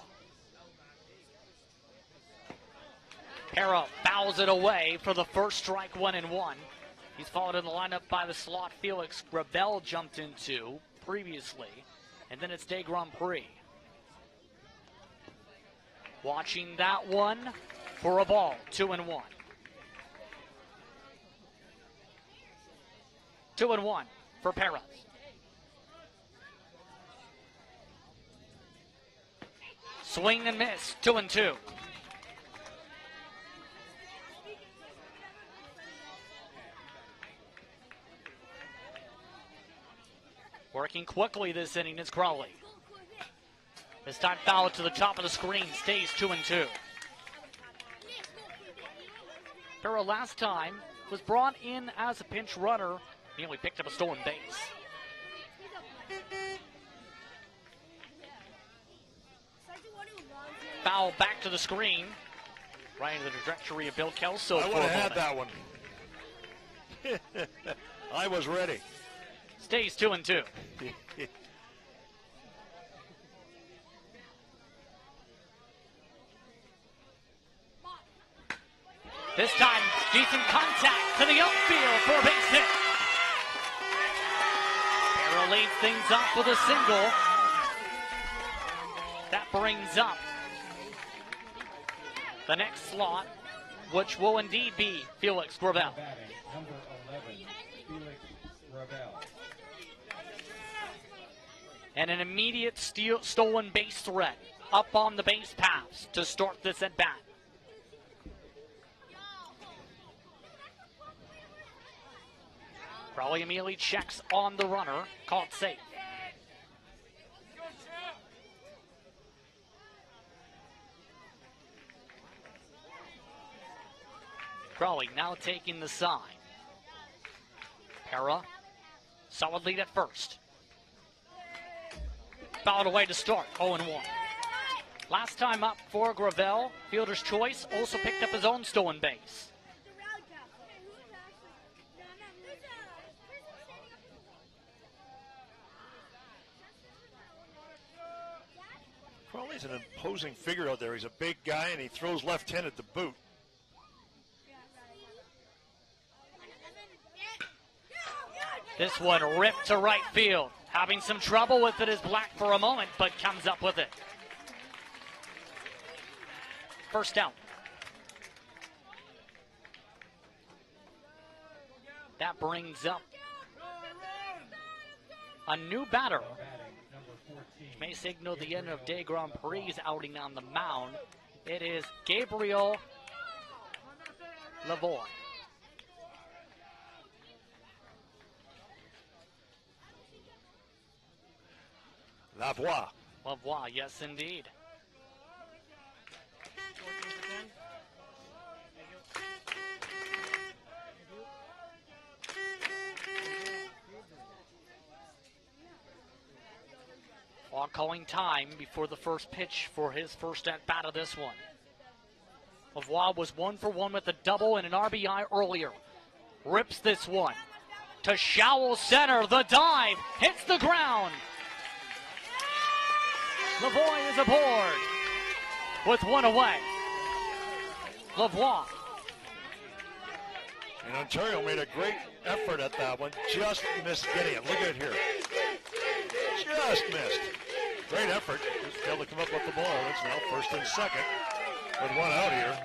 A: Para fouls it away for the first strike, 1-1. He's followed in the lineup by the slot Felix Gravel jumped into previously. And then it's Day Grand Prix. Watching that one for a ball, 2-1. 2-1 for Para. Swing and miss, 2-2. Working quickly this inning is Crowley. This time foul to the top of the screen, stays 2-2. Para last time was brought in as a pinch runner. He only picked up a stolen base. Foul back to the screen. Right into the trajectory of Bill Kelso.
B: I would have had that one. I was ready.
A: Stays 2-2. This time, decent contact to the outfield for a base hit. Para leads things up with a single. That brings up the next slot, which will indeed be Felix Gravel.
D: Number 11, Felix Gravel.
A: And an immediate stolen base threat up on the base paths to start this at bat. Crowley immediately checks on the runner, caught safe. Crowley now taking the side. Para, solid lead at first. Fouled away to start, 0-1. Last time up for Gravel, fielder's choice, also picked up his own stolen base.
B: Crowley's an imposing figure out there. He's a big guy, and he throws left-handed to boot.
A: This one ripped to right field. Having some trouble with it is Black for a moment, but comes up with it. First down. That brings up a new batter. Which may signal the end of Day Grand Prix's outing on the mound. It is Gabriel Lavoie.
B: Lavoie.
A: Lavoie, yes indeed. While calling time before the first pitch for his first at-bat of this one. Lavoie was 1 for 1 with a double and an RBI earlier. Rips this one to shallow center. The dive hits the ground. Lavoie is aboard with one away. Lavoie.
B: And Ontario made a great effort at that one. Just missed getting it. Look at it here. Just missed. Great effort. Just failed to come up with the ball. It's now first and second with one out here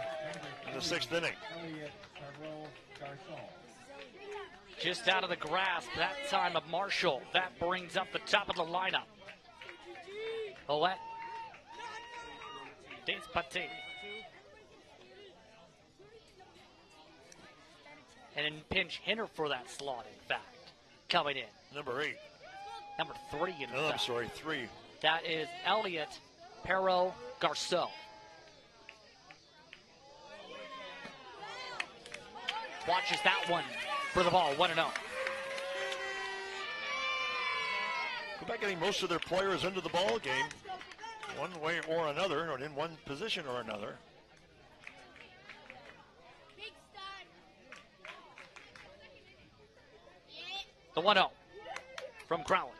B: in the 6th inning.
A: Just out of the grasp that time of Marshall. That brings up the top of the lineup. Ouellette. Despati. And a pinch hitter for that slot, in fact, coming in.
B: Number 8.
A: Number 3 in
B: Oh, I'm
A: fact.
B: sorry, 3.
A: That is Elliot Perro Garceau. Watches that one for the ball, 1-0.
B: Quebec getting most of their players into the ball game one way or another, or in one position or another.
A: The 1-0 from Crowley.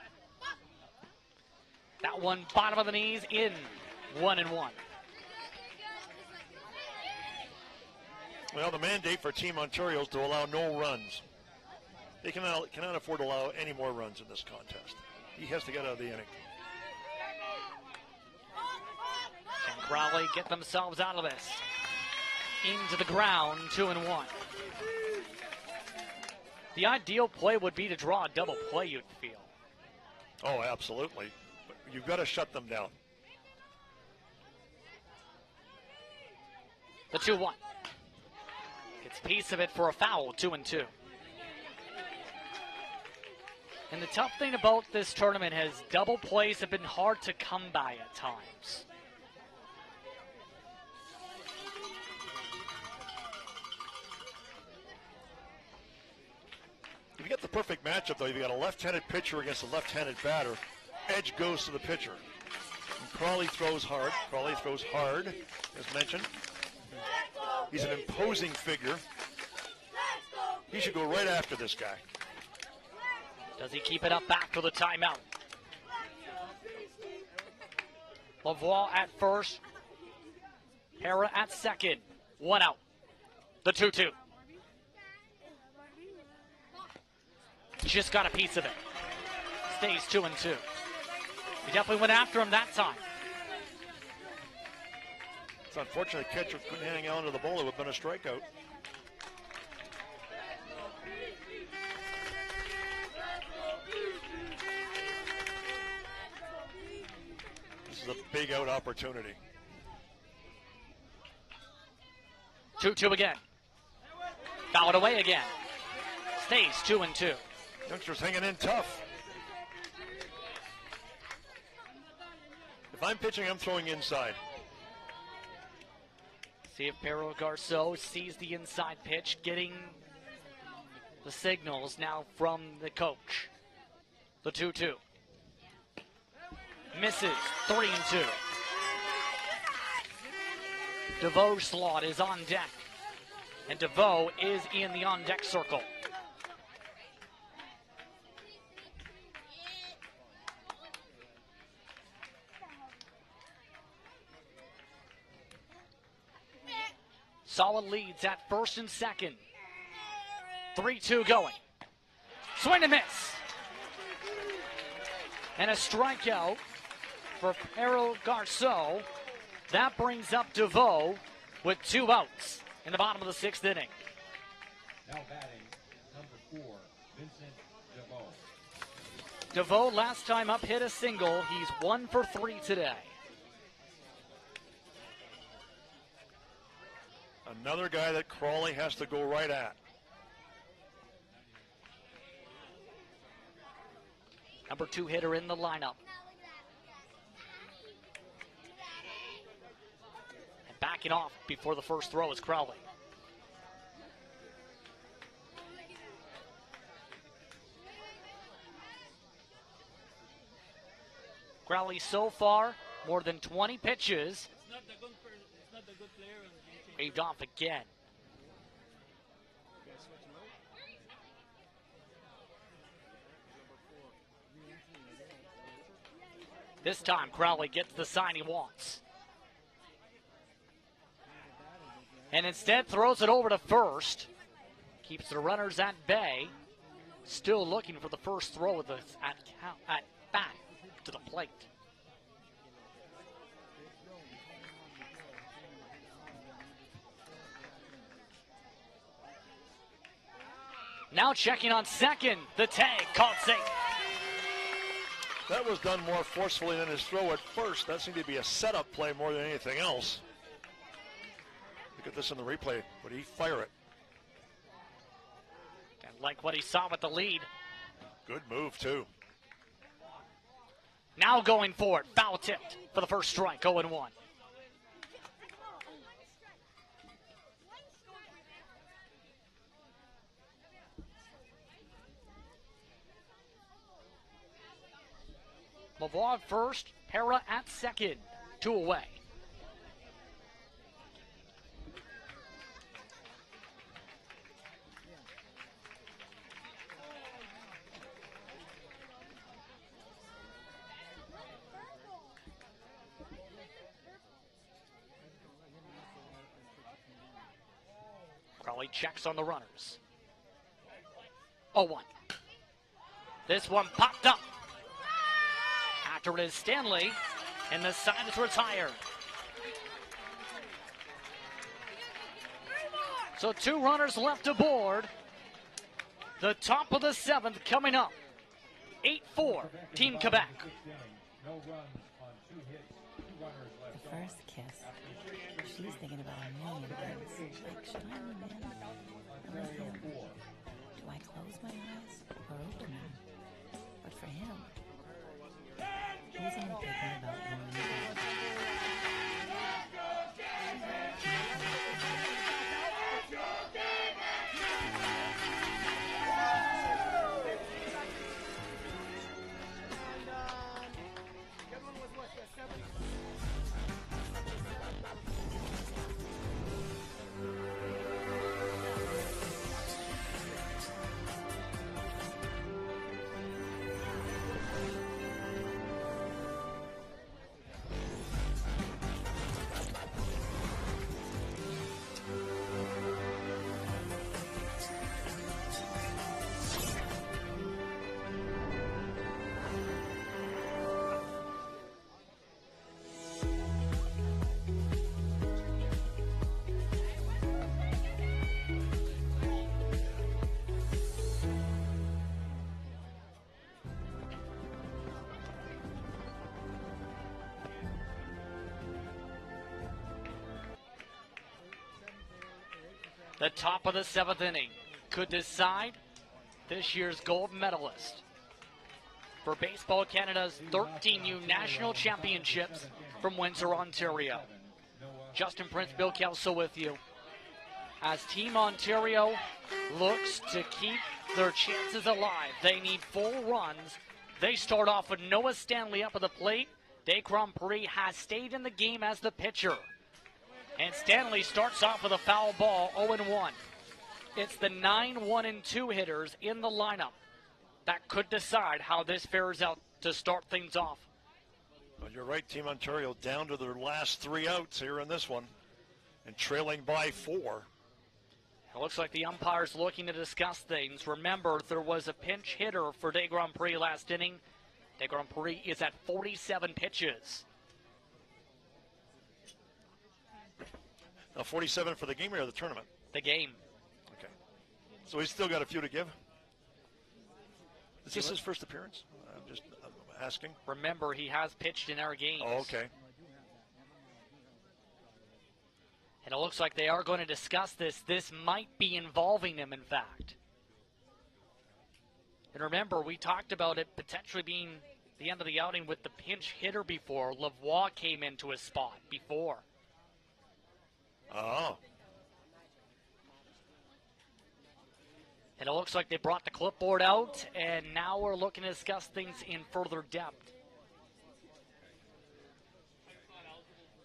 A: That one bottom of the knees in, 1-1.
B: Well, the mandate for Team Ontario is to allow no runs. They cannot afford to allow any more runs in this contest. He has to get out of the inning.
A: Can Crowley get themselves out of this? Into the ground, 2-1. The ideal play would be to draw a double play, you'd feel.
B: Oh, absolutely. But you've got to shut them down.
A: The 2-1. Gets a piece of it for a foul, 2-2. And the tough thing about this tournament is double plays have been hard to come by at times.
B: If you get the perfect matchup, though, you've got a left-handed pitcher against a left-handed batter. Edge goes to the pitcher. And Crawley throws hard. Crawley throws hard, as mentioned. He's an imposing figure. He should go right after this guy.
A: Does he keep it up back to the timeout? Lavoie at first. Hera at second. 1 out. The 2-2. Just got a piece of it. Stays 2-2. He definitely went after him that time.
B: It's unfortunate the catcher couldn't hang on to the ball. It would have been a strikeout. This is a big out opportunity.
A: 2-2 again. Fouled away again. Stays 2-2.
B: Youngsters hanging in tough. If I'm pitching, I'm throwing inside.
A: See if Pero Garceau sees the inside pitch, getting the signals now from the coach. The 2-2. Misses, 3-2. DeVoe slot is on deck. And DeVoe is in the on-deck circle. Solid leads at first and second. 3-2 going. Swing and miss. And a strikeout for Pero Garceau. That brings up DeVoe with 2 outs in the bottom of the 6th inning.
D: Now batting, number 4, Vincent DeVoe.
A: DeVoe last time up hit a single. He's 1 for 3 today.
B: Another guy that Crawley has to go right at.
A: Number 2 hitter in the lineup. And backing off before the first throw is Crowley. Crowley so far, more than 20 pitches. Waved off again. This time Crowley gets the sign he wants. And instead throws it over to first. Keeps the runners at bay. Still looking for the first throw at back to the plate. Now checking on second, the tag caught safe.
B: That was done more forcefully than his throw at first. That seemed to be a setup play more than anything else. Look at this in the replay. Would he fire it?
A: And like what he saw with the lead.
B: Good move, too.
A: Now going for it, foul tipped for the first strike, 0-1. Lavoie first, Hera at second, 2 away. He checks on the runners. 0-1. This one popped up. After it is Stanley, and the side is retired. So 2 runners left aboard. The top of the 7th coming up. 8-4, Team Quebec.
D: No runs on 2 hits, 2 runners left
C: The first kiss. She's thinking about a million things. Like, should I lean in or let him? Do I close my eyes or open them? But for him, he's only thinking about one thing.
A: The top of the 7th inning could decide this year's gold medalist for Baseball Canada's 13U National Championships from Windsor, Ontario. Justin Prince, Bill Kelso with you. As Team Ontario looks to keep their chances alive, they need 4 runs. They start off with Noah Stanley up at the plate. De Grand Prix has stayed in the game as the pitcher. And Stanley starts off with a foul ball, 0-1. It's the 9, 1, and 2 hitters in the lineup that could decide how this fares out to start things off.
B: Well, you're right, Team Ontario down to their last 3 outs here in this one and trailing by 4.
A: It looks like the umpire's looking to discuss things. Remember, there was a pinch hitter for De Grand Prix last inning. De Grand Prix is at 47 pitches.
B: 47 for the game or the tournament?
A: The game.
B: Okay. So he's still got a few to give? Is this his first appearance? I'm just asking.
A: Remember, he has pitched in our games.
B: Oh, okay.
A: And it looks like they are going to discuss this. This might be involving him, in fact. And remember, we talked about it potentially being the end of the outing with the pinch hitter before. Lavoie came into his spot before.
B: Oh.
A: And it looks like they brought the clipboard out, and now we're looking to discuss things in further depth.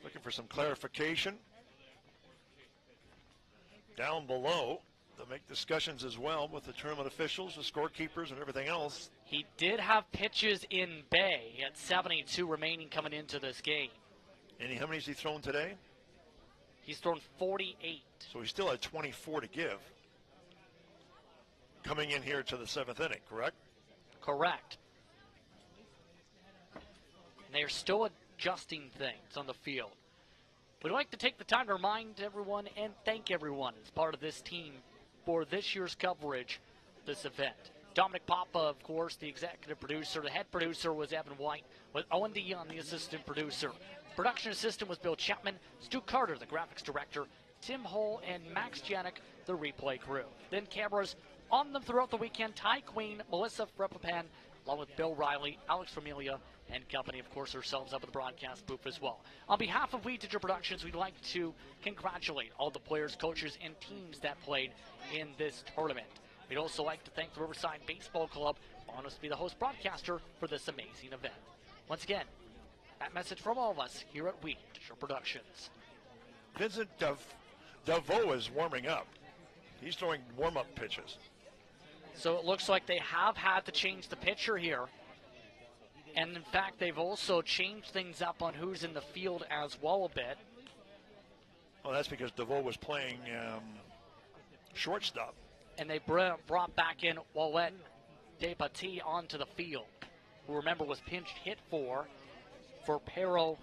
B: Looking for some clarification. Down below, to make discussions as well with the tournament officials, the scorekeepers, and everything else.
A: He did have pitches in bay at 72 remaining coming into this game.
B: And how many has he thrown today?
A: He's thrown 48.
B: So he still had 24 to give. Coming in here to the 7th inning, correct?
A: Correct. And they're still adjusting things on the field. We'd like to take the time to remind everyone and thank everyone as part of this team for this year's coverage of this event. Dominic Papa, of course, the executive producer. The head producer was Evan White, with Owen DeYoung, the assistant producer. Production assistant was Bill Chapman, Stu Carter, the graphics director, Tim Hull, and Max Janik, the replay crew. Then cameras on them throughout the weekend. Ty Queen, Melissa Freppapan, along with Bill Riley, Alex Familia, and company, of course, ourselves up at the broadcast booth as well. On behalf of We Digital Productions, we'd like to congratulate all the players, coaches, and teams that played in this tournament. We'd also like to thank the Riverside Baseball Club for allowing us to be the host broadcaster for this amazing event. Once again, that message from all of us here at We Digital Productions.
B: Vincent Deveau is warming up. He's throwing warm-up pitches.
A: So it looks like they have had to change the pitcher here. And in fact, they've also changed things up on who's in the field as well a bit.
B: Well, that's because Deveau was playing shortstop.
A: And they brought back in Wallet Despatie onto the field, who remember was pinch hit for Pero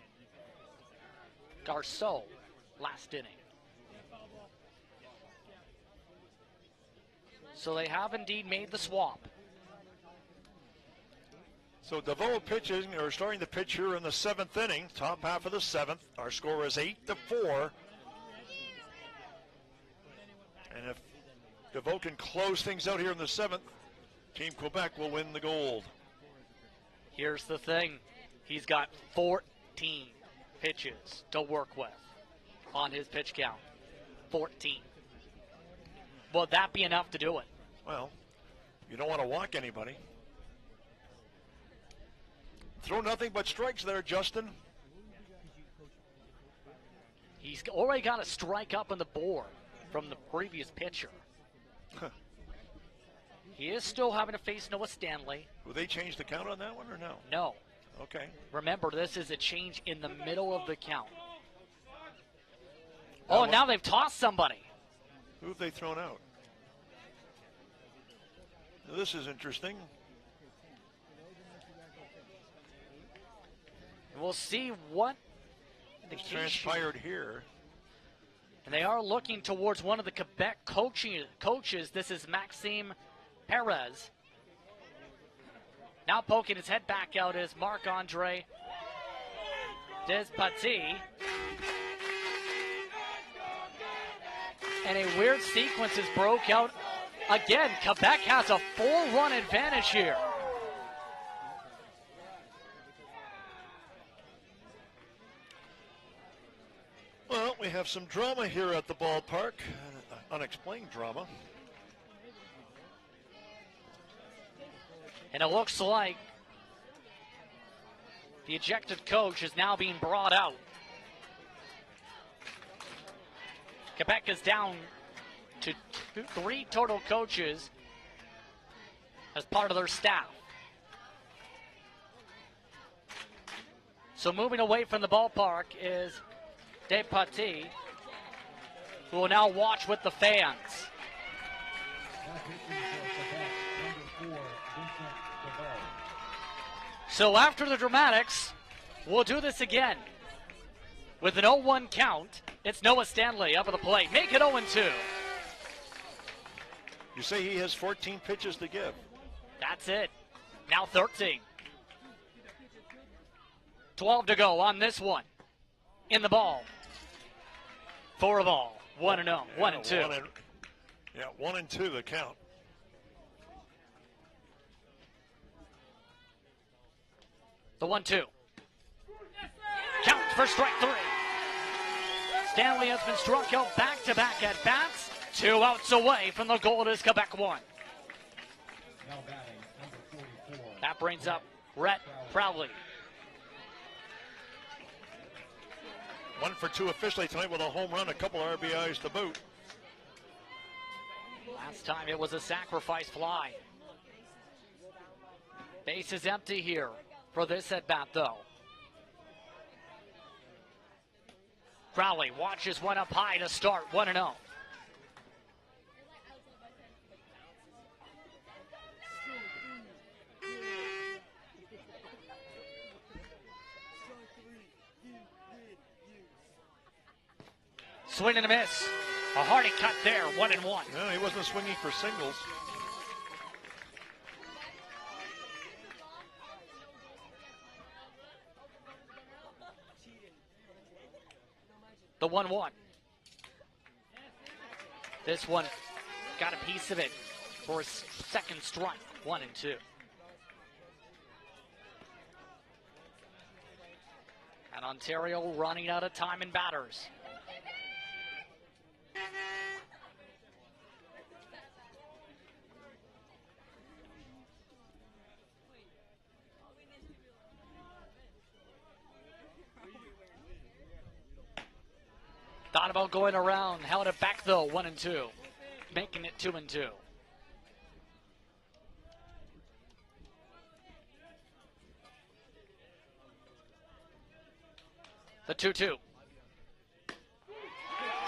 A: Garceau last inning. So they have indeed made the swap.
B: So DeVoe pitching, or starting to pitch here in the 7th inning, top half of the 7th. Our score is 8-4. And if DeVoe can close things out here in the 7th, Team Quebec will win the gold.
A: Here's the thing. He's got 14 pitches to work with on his pitch count. 14. Will that be enough to do it?
B: Well, you don't want to walk anybody. Throw nothing but strikes there, Justin.
A: He's already got a strike up on the board from the previous pitcher. He is still having to face Noah Stanley.
B: Will they change the count on that one or no?
A: No.
B: Okay.
A: Remember, this is a change in the middle of the count. Oh, now they've tossed somebody.
B: Who have they thrown out? Now, this is interesting.
A: We'll see what the
B: It's transpired here.
A: And they are looking towards one of the Quebec coaches. This is Maxime Perez. Now poking his head back out is Marc-Andre Despatie. And a weird sequence is broke out. Again, Quebec has a 4-run advantage here.
B: Well, we have some drama here at the ballpark. Unexplained drama.
A: And it looks like the ejected coach is now being brought out. Quebec is down to 3 total coaches as part of their staff. So moving away from the ballpark is Despatie, who will now watch with the fans. So after the dramatics, we'll do this again. With an 0-1 count, it's Noah Stanley up at the plate. Make it 0-2.
B: You say he has 14 pitches to give.
A: That's it. Now 13. 12 to go on this one. In the ball. 4 ball. 1-0. 1-2.
B: 1-2 the count.
A: The 1-2. Count for strike 3. Stanley has been struck out back-to-back at bats. 2 outs away from the goal. It is Quebec 1.
D: Now batting, number 44.
A: That brings up Rhett Proudly.
B: 1 for 2 officially tonight with a home run, a couple RBIs to boot.
A: Last time it was a sacrifice fly. Base is empty here for this at-bat, though. Crowley watches one up high to start, 1-0. Swing and a miss. A hearty cut there, 1-1.
B: No, he wasn't swinging for singles.
A: The 1-1. This one got a piece of it for his second strike, 1-2. And Ontario running out of time in batters. Thought about going around, held it back though, 1-2, making it 2-2. The 2-2.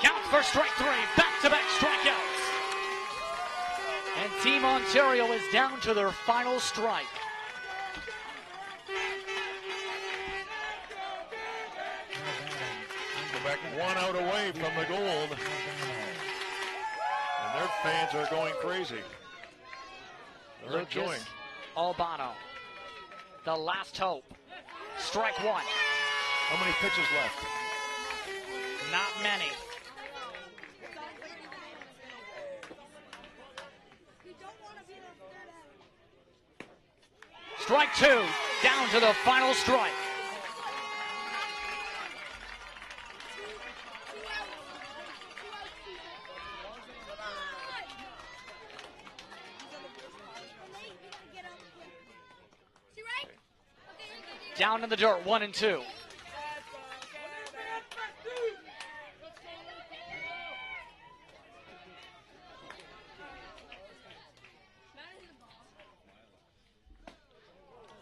A: Counts for strike 3, back-to-back strikeouts. Team Ontario is down to their final strike.
B: Quebec 1 out away from the gold. And their fans are going crazy. They're enjoying.
A: Lucas Albano, the last hope. Strike one.
B: How many pitches left?
A: Not many. Strike two, down to the final strike. Down in the dirt, 1 and 2.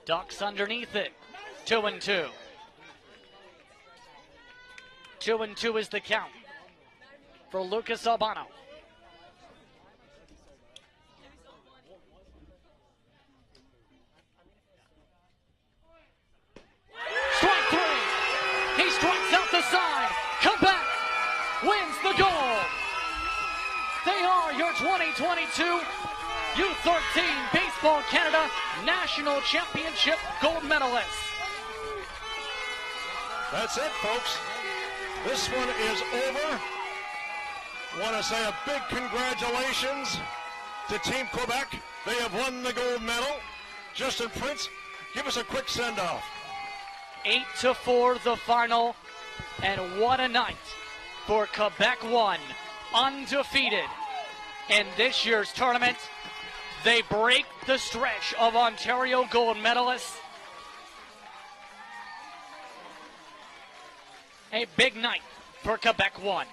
A: Ducks underneath it, 2 and 2. 2 and 2 is the count for Lucas Albano. Strike three. He strikes out the side. Quebec wins the gold. They are your 2022 U13 Baseball Canada National Championship gold medalists.
B: That's it, folks. This one is over. Want to say a big congratulations to Team Quebec. They have won the gold medal. Justin Prince, give us a quick send-off.
A: 8-4 the final, and what a night for Quebec 1, undefeated in this year's tournament. They break the stretch of Ontario gold medalists. A big night for Quebec 1.